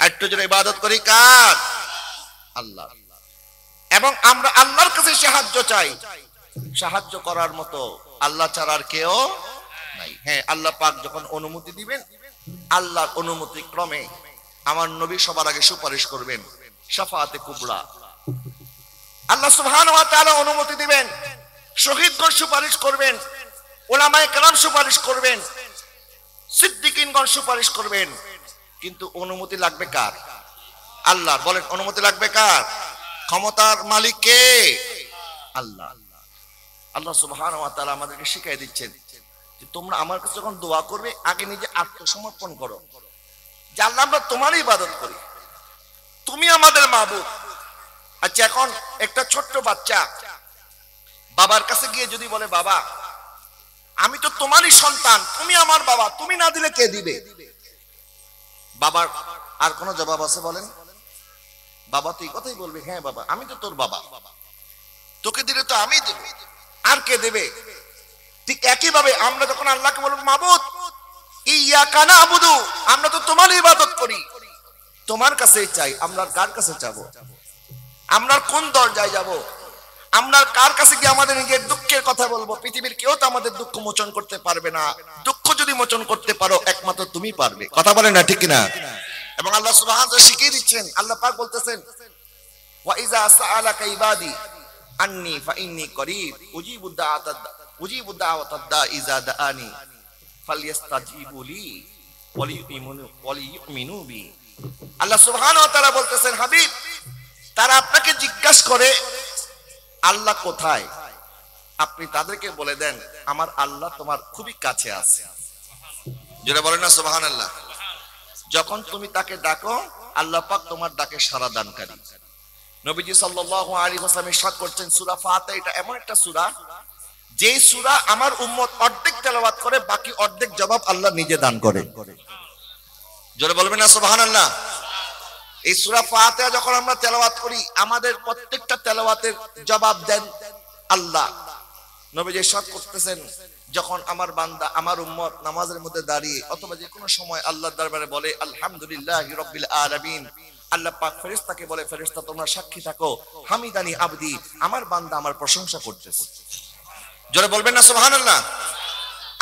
[SPEAKER 1] একটু জোরে ইবাদত করি কার? আল্লাহ। এবং আমরা আল্লাহর কাছে সাহায্য চাই। সাহায্য করার মতো আল্লাহ ছাড়া আর কেউ নাই। হ্যাঁ, আল্লাহ পাক যখন অনুমতি দিবেন, আল্লাহর অনুমতি ক্রমে আমার নবী সবার আগে সুপারিশ করবেন, শাফাআতে কুবরা। আল্লাহ সুবহানাহু ওয়া তাআলা অনুমতি দিবেন, শহীদগণ সুপারিশ করবেন, উলামায়ে কেরাম সুপারিশ করবেন, সিদ্দিকিনগণ সুপারিশ করবেন। কিন্তু অনুমতি লাগবে কার? আল্লাহ। বলেন, অনুমতি লাগবে কার? ক্ষমতার মালিক কে? আল্লাহ। আল্লাহ সুবহানাহু ওয়া তাআলা আমাদেরকে শিখিয়ে দিচ্ছেন যে তোমরা আমার কাছে যখন দোয়া করবে, আগে নিজে আত্মসমর্পণ করো যে আল্লাহ, আমরা তোমারই ইবাদত করি, তুমি আমাদের মাবুদ। আচ্ছা, এখন একটা ছোট্ট বাচ্চা বাবার কাছে গিয়ে যদি বলে, বাবা আমি তো তোমারই সন্তান, তুমি আমার বাবা, তুমি না দিলে কে দিবে? বাবার আর কোনো জবাব আছে বলেন? বাবা তুই কথাই বলবি, হ্যাঁ বাবা আমি তো তোর বাবা, তোকে দিলে তো আমি দেব, আর কে দেবে? ঠিক একই ভাবে আমরা যখন আল্লাহকে বলবো মাবুদ ইয়াকা নাবুদু, আমরা তো তোমার ইবাদত করি, তোমার কাছেই চাই, আমরা কার কাছে যাবো? আমরা কোন দরজায় যাব? আমরা কার কাছে গিয়ে আমাদের নিজের দুঃখের কথা বলবো? পৃথিবীর কেউ তো আমাদের দুঃখ মোচন করতে পারবে না। দুঃখ যদি মোচন করতে পারো একমাত্র তুমি পারবে। কথা বলেন না ঠিক কিনা? এবং আল্লাহ সুবহানাহু ওয়া তাআলা শিখিয়ে দিচ্ছেন, আল্লাহ পাক বলতেছেন ওয়া ইযা সাআলাকা ইবাদি আন্নী ফাইন্নী করিব উজিবু দাওয়াতাদ দাঈ ইযা দাআনি ফালইস্তাজিবু লি ওয়ালিয়ুমিনু বি। আল্লাহ সুবহানাহু ওয়া তাআলা বলতেছেন, হাবিব তারা আপনাকে জিজ্ঞাসা করে আল্লাহ কোথায়, আপনি তাদেরকে বলে দেন আমার আল্লাহ তোমার খুবই কাছে আছে। যেটা বলেন না সুবহানাল্লাহ। যখন তুমি তাকে ডাকো আল্লাহ পাক তোমার ডাকে সাড়া দানকারী। নবীজি সাল্লাল্লাহু আলাইহি ওয়াসাল্লাম ইরশাদ করছেন, সূরা ফাতিহা এটা এমন একটা সূরা যে সূরা আমার উম্মত অর্ধেক তেলাওয়াত করে বাকি অর্ধেক জবাব আল্লাহ নিজে দান করে। জোরে বলবেন না সুবহানাল্লাহ। এই সূরা ফাতিহা যখন আমরা তেলাওয়াত করি আমাদের প্রত্যেকটা তেলাওয়াতের জবাব দেন আল্লাহ। নবীজি ইরশাদ করতেছেন, যখন আমার বান্দা আমার উম্মত নামাজের মধ্যে দাঁড়িয়ে অথবা যে কোনো সময় আল্লাহর দরবারে বলে আলহামদুলিল্লাহি রাব্বিল আলামিন, আল্লাহ পাক ফেরেশতাকে বলে, ফেরেশতা তোমরা সাক্ষী থাকো হামিদানি আবদি, আমার বান্দা আমার প্রশংসা করতেছে। জোরে বলবেন না সুবহানাল্লাহ।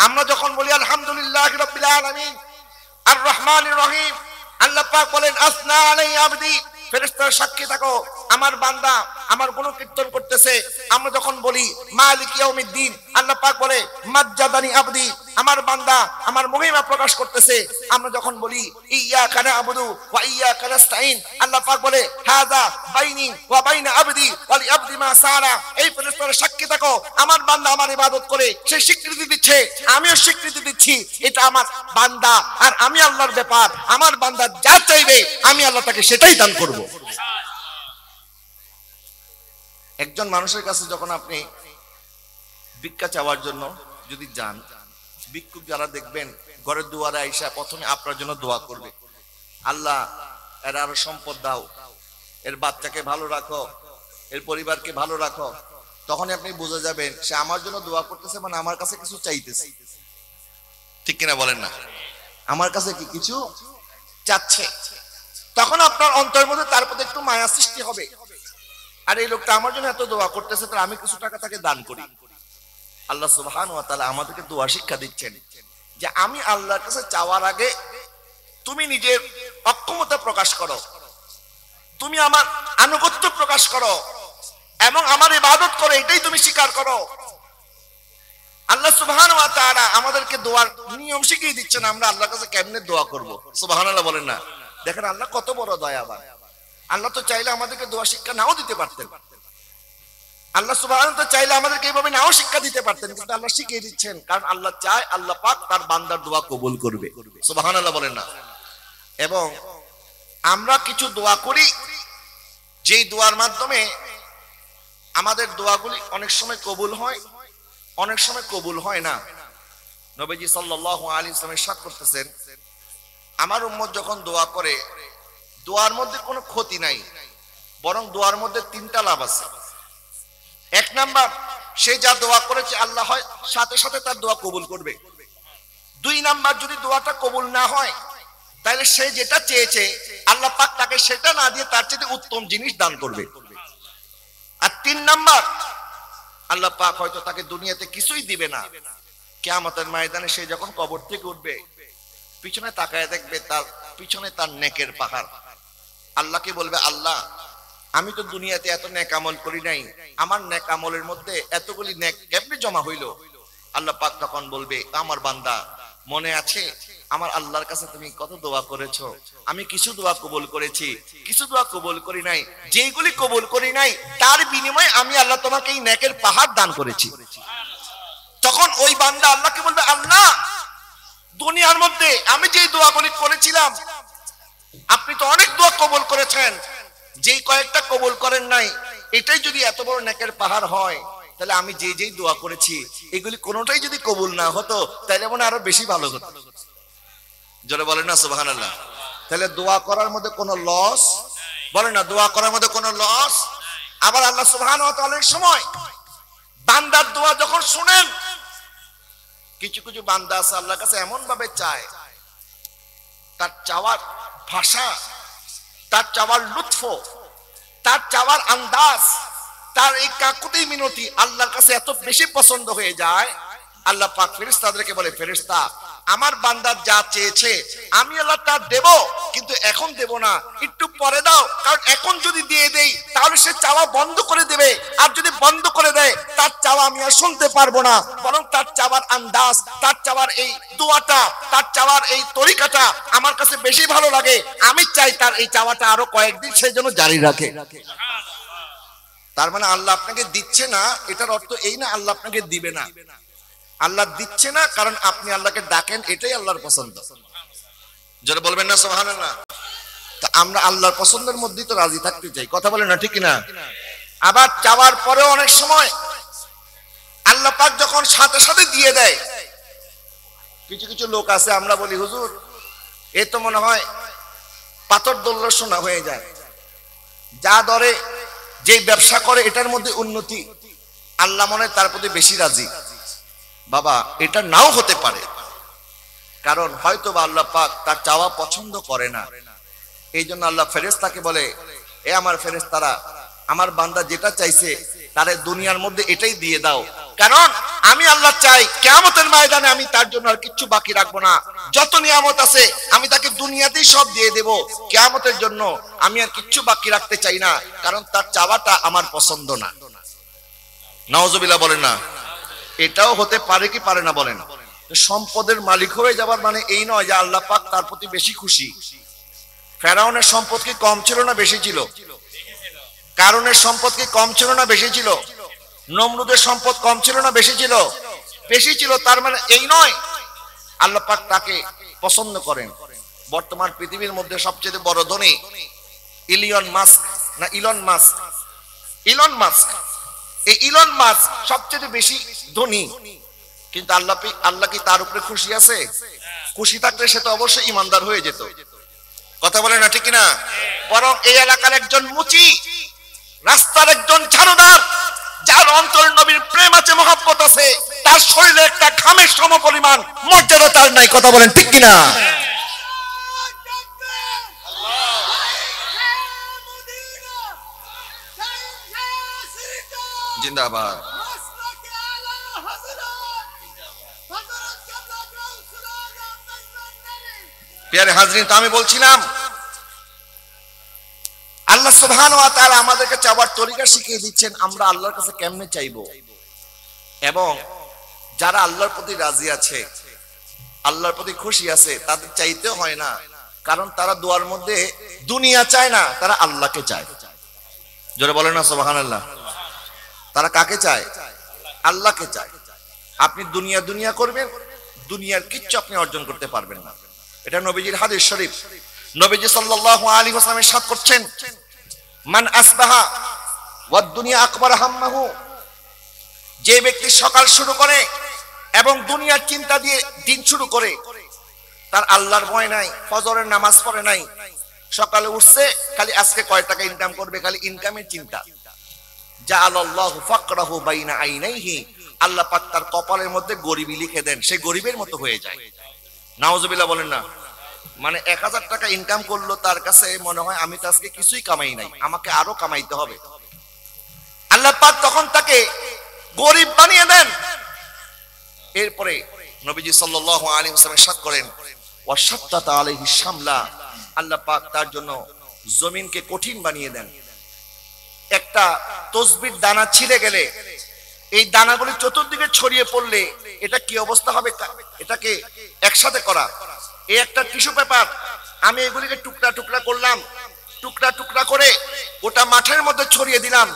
[SPEAKER 1] আমরা যখন বলি আলহামদুলিল্লাহি রাব্বিল আলামিন আর রহমানির রহিম, আল্লাহ পাক বলেন আসনা আলাই আবদি, ফেরেশতারা সাক্ষী থাকো আমার বান্দা আমার গুণকীর্তন করতেছে। আমরা যখন বলি মালিক ইয়াউমিদ্দিন, আল্লাহ পাক বলে মাজ্জাদানি আবদি, আমার বান্দা আমার মহিমা প্রকাশ করতেছে। আমরা যখন বলি ইয়াকা না'বুদু ওয়া ইয়াকা নাস্তাইন, আল্লাহ পাক বলে হাযা বাইনি ওয়া বাইনা আবদি ওয়া লি আবদি মা সারা। এই ফেরেশতারা সাক্ষী থাকো আমার বান্দা আমার ইবাদত করে, সে স্বীকৃতি দিচ্ছে আমিও স্বীকৃতি দিচ্ছি, এটা আমার বান্দা আর আমি আল্লাহর ব্যাপার। আমার বান্দা যা চাইবে আমি আল্লাহ তাকে সেটাই দান করব। একজন মানুষের কাছে যখন আপনি ভিক্ষা চাওয়ার জন্য যদি যান, ভিক্ষুক যারা দেখবেন ঘরের দুয়ারে আইসা প্রথমে আপনার জন্য দোয়া করবে, আল্লাহ এর আরো সম্পদ দাও, এর বাচ্চাকে ভালো রাখো, এর পরিবারকে ভালো রাখো। তখন আপনি বুঝে যাবেন সে আমার জন্য দোয়া করতেছে, মানে আমার কাছে কিছু চাইতেছে। ঠিক কিনা বলেন না? আমার কাছে কি কিছু চাচ্ছে। তখন আপনার অন্তরের মধ্যে তার প্রতি একটু মায়া সৃষ্টি হবে, আর এই লোকটা আমার জন্য এত দোয়া করতেছে, তাহলে আমি কিছু টাকা তাকে দান করি। আল্লাহ সুবহানাহু ওয়া তাআলা আমাদেরকে দোয়া শিক্ষা দিচ্ছেন যে আমি আল্লাহর কাছে চাওয়ার আগে তুমি নিজের অক্ষমতা প্রকাশ করো, তুমি আমার আনুগত্য প্রকাশ করো এবং আমার ইবাদত করো, এটাই তুমি স্বীকার করো। আল্লাহ সুবহানাহু ওয়া তাআলা আমাদেরকে দোয়ার নিয়ম শিখিয়ে দিচ্ছেন, আমরা আল্লাহর কাছে কেমনে দোয়া করব। সুবহানাল্লাহ বলেন না? দেখেন আল্লাহ কত বড় দয়াবান। আল্লাহ তো চাইলে আমাদেরকে দোয়া শিক্ষা নাও দিতে পারতেন, আল্লাহ সুবহানাহু ওয়া তাআলা চাইলে আমাদেরকে এইভাবে নাও শিক্ষা দিতে পারতেন, কিন্তু আল্লাহ শিখিয়ে দিচ্ছেন কারণ আল্লাহ চায় আল্লাহ পাক তার বান্দার দোয়া কবুল করবে। সুবহানাল্লাহ বলেন না? এবং আমরা কিছু দোয়া করি যেই দোয়ার মাধ্যমে আমাদের দোয়াগুলি অনেক সময় কবুল হয়, অনেক সময় কবুল হয় না। নবীজি সাল্লাল্লাহু আলাইহি ওয়াসাল্লাম ইরশাদ করতেছেন, আমার উম্মত যখন দোয়া করে দোয়ার মধ্যে কোনো ক্ষতি নাই, বরং দোয়ার মধ্যে তিনটা লাভ আছে। এক নাম্বার, সে যা দোয়া করেছে আল্লাহ হয় সাথে সাথে তার দোয়া কবুল করবে। দুই নাম্বার, যদি দোয়াটা কবুল না হয় তাহলে সে যেটা চেয়েছে আল্লাহ পাক তাকে সেটা না দিয়ে তার চেয়ে উত্তম জিনিস দান করবে। আর তিন নাম্বার, আল্লাহ পাক হয়তো তাকে দুনিয়াতে কিছুই দিবে না, কিয়ামতের ময়দানে সে যখন কবর থেকে উঠবে পিছনে তাকায় দেখবে তার পিছনে তার নেকের পাহাড়। আল্লাহকে বলবে, আল্লাহ আমি তো দুনিয়াতে এত নেক আমল করি নাই, আমার নেক আমলের মধ্যে এতগুলি নেক কেমনে জমা হইলো? আল্লাহ পাক তখন বলবে, আমার বান্দা মনে আছে আমার আল্লাহর কাছে তুমি কত দোয়া করেছো? আমি কিছু দোয়া কবুল করেছি, কিছু দোয়া কবুল করি নাই, যেগুলি কবুল করি নাই তার বিনিময়ে আমি আল্লাহ তোমাকে এই নেকের পাহাড় দান করেছি। তখন ওই বান্দা আল্লাহকে বলবে, আল্লাহ দুনিয়ার মধ্যে আমি যেই দোয়াগুলি করেছিলাম আপনি তো অনেক দোয়া কবুল করেছেন, যেই কয়েকটা কবুল করেন নাই এটাই যদি এত বড় নেকের পাহাড় হয় তাহলে আমি যেই দোয়া করেছি এগুলি কোনোটাই যদি কবুল না হতো তাহলে মনে আরো বেশি ভালো হতো। জোরে বলেন না সুবহানাল্লাহ? তাহলে দোয়া করার মধ্যে কোনো লস বলেন না দোয়া করার মধ্যে কোনো লস। আবার আল্লাহ সুবহানাহু ওয়া তাআলার সময় বান্দার দোয়া যখন শুনেন, কিছু কিছু বান্দা আছে আল্লাহর কাছে এমন ভাবে চায়, তার চাওয়ার ভাষা, তার চাওয়ার লুৎফ, তার চাওয়ার আন্দাজ, তার এই কাকুতি মিনতি আল্লাহর কাছে এত বেশি পছন্দ হয়ে যায়, আল্লাহ পাক ফেরেশতাদেরকে বলে, ফেরেশতা আমার বান্দা যা চেয়েছে আমি আল্লাহ তা দেব, কিন্তু এখন দেব না, একটু পরে দাও, কারণ এখন যদি দিয়ে দেই তাহলে সে চাওয়া বন্ধ করে দেবে, আর যদি বন্ধ করে দেয় তার চাওয়া আমি আর শুনতে পারবো না, বরং তার চাওয়ার আন্দাজ, তার চাওয়ার এই দোয়াটা, তার চাওয়ার এই তরিকাটা আমার কাছে বেশি ভালো লাগে, আমি চাই তার এই চাওয়াটা আরো কয়েকদিন সে যেন জারি রাখে। তার মানে আল্লাহ আপনাকে দিচ্ছে না, এটার অর্থ এই না আল্লাহ আপনাকে দিবে না। আল্লাহ দিচ্ছে না কারণ আপনি আল্লাহকে ডাকেন, এটাই আল্লাহর পছন্দ। যারা বলবেন না সুবহানাল্লাহ। তা আমরা আল্লাহর পছন্দের মধ্যেই তো রাজি থাকতে চাই, কথা বলেন না ঠিক না? আবার চাওয়ার পরে অনেক সময় আল্লাহ পাক যখন সাথে সাথে দিয়ে দেয়, কিছু কিছু লোক আছে আমরা বলি হুজুর এ তো মনে হয় পাথর দৌড় সোনা হয়ে যায়, যা ধরে যে ব্যবসা করে এটার মধ্যে উন্নতি, আল্লাহ মনে হয় তার প্রতি বেশি রাজি। বাবা এটা নাও হতে পারে, কারণ হয়তো বা আল্লাহ পাক তার চাওয়া পছন্দ করে না। এই জন্য আল্লাহ ফেরেশতাকে বলে, এ আমার ফেরেশতারা আমার বান্দা যেটা চাইছে তারে দুনিয়ার মধ্যে এটাই দিয়ে দাও, কারণ আমি আল্লাহ চাই কিয়ামতের ময়দানে আমি তার জন্য আর কিচ্ছু বাকি রাখবো না, যত নিয়ামত আছে আমি তাকে দুনিয়াতেই সব দিয়ে দেব, কিয়ামতের জন্য আমি আর কিচ্ছু বাকি রাখতে চাই না, কারণ তার চাওয়াটা আমার পছন্দ না। নাউজুবিল্লাহ বলেন না। এটাও হতে পারে কি পারে না বলেন? সম্পদের মালিক হয়ে যাবার মানে এই নয় যে আল্লাহ পাক তার প্রতি বেশি খুশি। ফেরাউনের সম্পদ কি কম ছিল না বেশি ছিল? কারুনের সম্পদ কি কম ছিল না বেশি ছিল? নমরুদের সম্পদ কম ছিল না বেশি ছিল? বেশি ছিল। তার মানে এই নয় আল্লাহ পাক তাকে পছন্দ করেন। বর্তমান পৃথিবীর মধ্যে সবচেয়ে বড় ধনী ইলন মাস্ক, ইলন মাস্ক, এই ইলন মাস্ক সবচেয়ে বেশি ধনী, কিন্তু আল্লাহ কি তার উপরে খুশি আছে? খুশি থাকলে সে তো অবশ্যই ইমানদার হয়ে যেত, কথা বলে না ঠিক না? বরং এই এলাকার একজন মুচি, রাস্তার একজন ঝাড়ুদার, যার অন্তরে নবীর প্রেম আছে, মহব্বত আছে, তার শরীরে একটা ঘামের সমপরিমাণ মর্যাদা তার নাই, কথা বলেন ঠিক কিনা? জিন্দাবাদ। প্রিয় হাজরিন, তো আমি বলছিলাম আল্লাহ সুবহানাহু ওয়া তাআলা আমাদেরকে চাওয়ার তরিকা শিখিয়ে দিচ্ছেন, আমরা আল্লাহর কাছে কেমনে চাইবো। এবং যারা আল্লাহর প্রতি রাজি আছে, আল্লাহর প্রতি খুশি আছে, তাদের চাইতে হয় না, কারণ তারা দোয়ার মধ্যে দুনিয়া চায় না, তারা আল্লাহকে চায়। জোরে বলেন না সুবহানাল্লাহ। তারা কাকে চায়? আল্লাহকে চায়। আপনি দুনিয়া দুনিয়া করবেন, দুনিয়ার কিচ্ছু আপনি অর্জন করতে পারবেন না। এটা নবীজির হাদিস শরীফ। নবীজি সাল্লাল্লাহু আলাইহি ওয়াসাল্লাম ইরশাদ করছেন, মান আসবাহা ওয়াদ দুনিয়া আকবার হাম্মাহু, যে ব্যক্তি সকাল শুরু করে এবং দুনিয়ার চিন্তা দিয়ে দিন শুরু করে, তার আল্লাহর ভয় নাই, ফজরের নামাজ পড়ে নাই, সকালে উঠছে খালি আজকে কয় টাকা ইনকাম করবে, খালি ইনকামের চিন্তা, জাআলাল্লাহু ফাকরাহু বাইনা আইনাইহি, আল্লাহ পাক তার কপালের মধ্যে গরিবি লিখে দেন, সে গরিবের মতো হয়ে যায়। নাউজুবিল্লাহ বলেন না। মানে 1000 টাকা ইনকাম করলো, তার কাছে মনে হয় আমি তো আজকে কিছুই কামাই নাই, আমাকে আরো কামাইতে হবে। আল্লাহ পাক তখন তাকে গরিব বানিয়ে দেন। এরপরে নবীজি সাল্লাল্লাহু আলাইহি ওয়াসাল্লাম ইরশাদ করেন, ওয়া শাত্তাতা আলাইহি শামলা, আল্লাহ পাক তার জন্য জমিনকে কঠিন বানিয়ে দেন। একটা তসবির দানা ছিঁড়ে গেলে এই দানাগুলি চতুর্দিকে ছড়িয়ে পড়লে এটা কি অবস্থা হবে? এটাকে একসাথে করা, এই একটা টিস্যু পেপার, আমি এগুলিকে টুকরা টুকরা করলাম, টুকরা টুকরা করে ওটা মাঠের মধ্যে ছড়িয়ে দিলাম।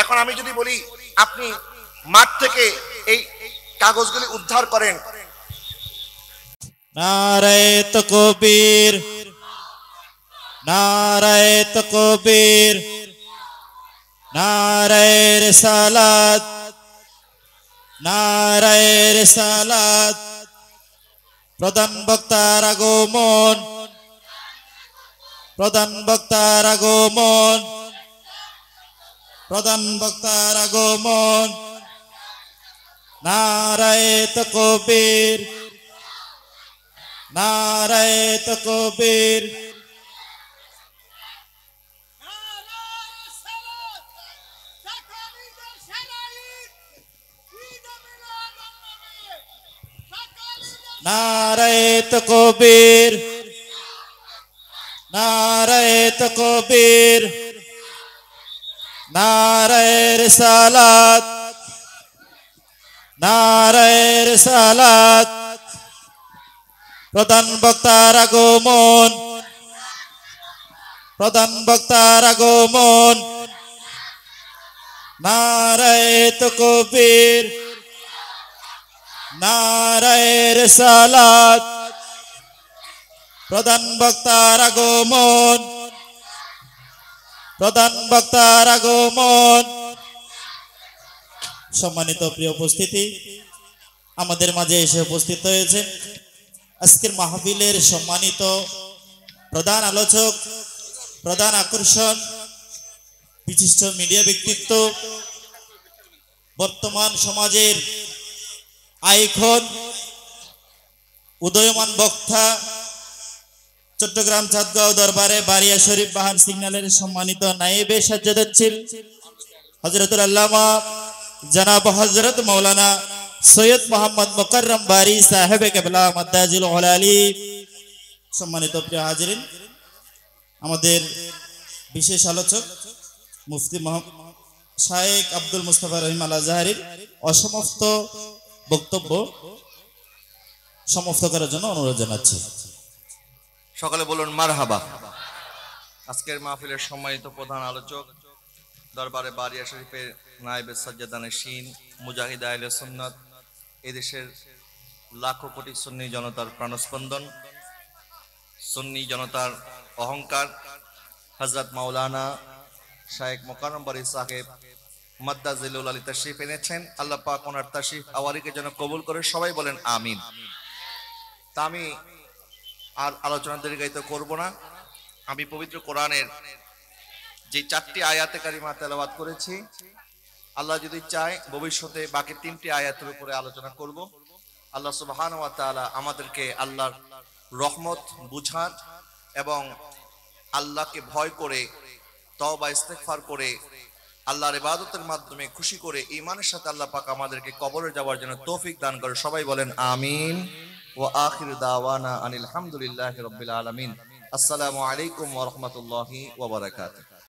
[SPEAKER 1] এখন আমি যদি বলি আপনি মাঠ থেকে এই কাগজগুলি উদ্ধার করেন,
[SPEAKER 2] নারায়ে তাকবীর, নারায়ে তাকবীর, নারায়ে রিসালাত, নারায়ে রিসালাত। প্রধান বক্তার আগমন, প্রধান বক্তার আগমন, প্রধান বক্তার আগমন। নারায়ে তাকবীর, নারায়ে তাকবীর। নারায়ে তাকবীর, নারায়ে তাকবীর। নারায়ে রিসালাত, নারায়ে রিসালাত। প্রধান বক্তার আগমন, প্রধান বক্তার আগমন। নারায়ে তাকবীর, নারায়ে রিসালাত। প্রধান বক্তার আগমন, প্রধান বক্তার আগমন। সম্মানিত প্রিয় উপস্থিতি, আমাদের মাঝে এসে উপস্থিত হয়েছে আজকের মাহফিলের সম্মানিত প্রধান আলোচক, প্রধান আকর্ষণ, বিশিষ্ট মিডিয়া ব্যক্তিত্ব, বর্তমান সমাজের আইকন, উদয়মান বক্তা, চট্টগ্রাম চাঁদগাঁও দরবারে বারিয়া শরীফ বাহার সিগন্যালের সম্মানিত নায়েবে সাজ্জাদাচ্ছিল হযরতুল আল্লামা জনাব হযরত মাওলানা সৈয়দ মোহাম্মদ মুকাররম বারি সাহেব কেবলা মাদ্দাজিল উলালি। সম্মানিত প্রিয় হাজিরিন, আমাদের বিশেষ আলোচক মুফতি শায়েখ আব্দুল মুস্তাফা রহিম আল আজহারীর অসমাপ্ত বক্তব্য সমাপ্ত করার জন্য অনুরোধ জানাচ্ছি।
[SPEAKER 1] সকলে বলুন মারহাবা। আজকের মাহফিলের সম্মানিত প্রধান আলোচক, দরবারে বারিয়া শরীফের নায়েবে সাজ্জাদানশীন, মুজাহিদ আহলে সুন্নাত, এদেশের লাখো কোটি সুন্নি জনতার প্রাণস্পন্দন, সুন্নি জনতার অহংকার, হযরত মাওলানা শায়েখ মুকাররম বারি সাহেব মাদ্দাজিলুল আলী তাশরীফ এনেছেন। আল্লাহ পাক ওনার তাশরীফ আওয়ারিকে যেন কবুল করে, সবাই বলেন আমিন। তা আমি আর আলোচনা দীর্ঘায়িত করব না। আমি পবিত্র কোরআনের যে 4টি আয়াতে কারিমা তেলাওয়াত করেছি, আল্লাহ যদি চায় ভবিষ্যতে বাকি 3টি আয়াতের উপরে আলোচনা করব। আল্লাহ সুবহানাহু ওয়া তাআলা আমাদেরকে আল্লাহর রহমত বুঝার এবং আল্লাহকে ভয় করে তওবা ইস্তেগফার করে আল্লাহর ইবাদতের মাধ্যমে খুশি করে ঈমানের সাথে আল্লাহ পাক আমাদেরকে কবরে যাওয়ার জন্য তৌফিক দান করে, সবাই বলেন আমিন। ওয়া আখিরু দাওয়ানা আনিল হামদুলিল্লাহি রাব্বিল আলামিন। আসসালামু আলাইকুম ওয়া রাহমাতুল্লাহি ওয়া বারাকাতুহু।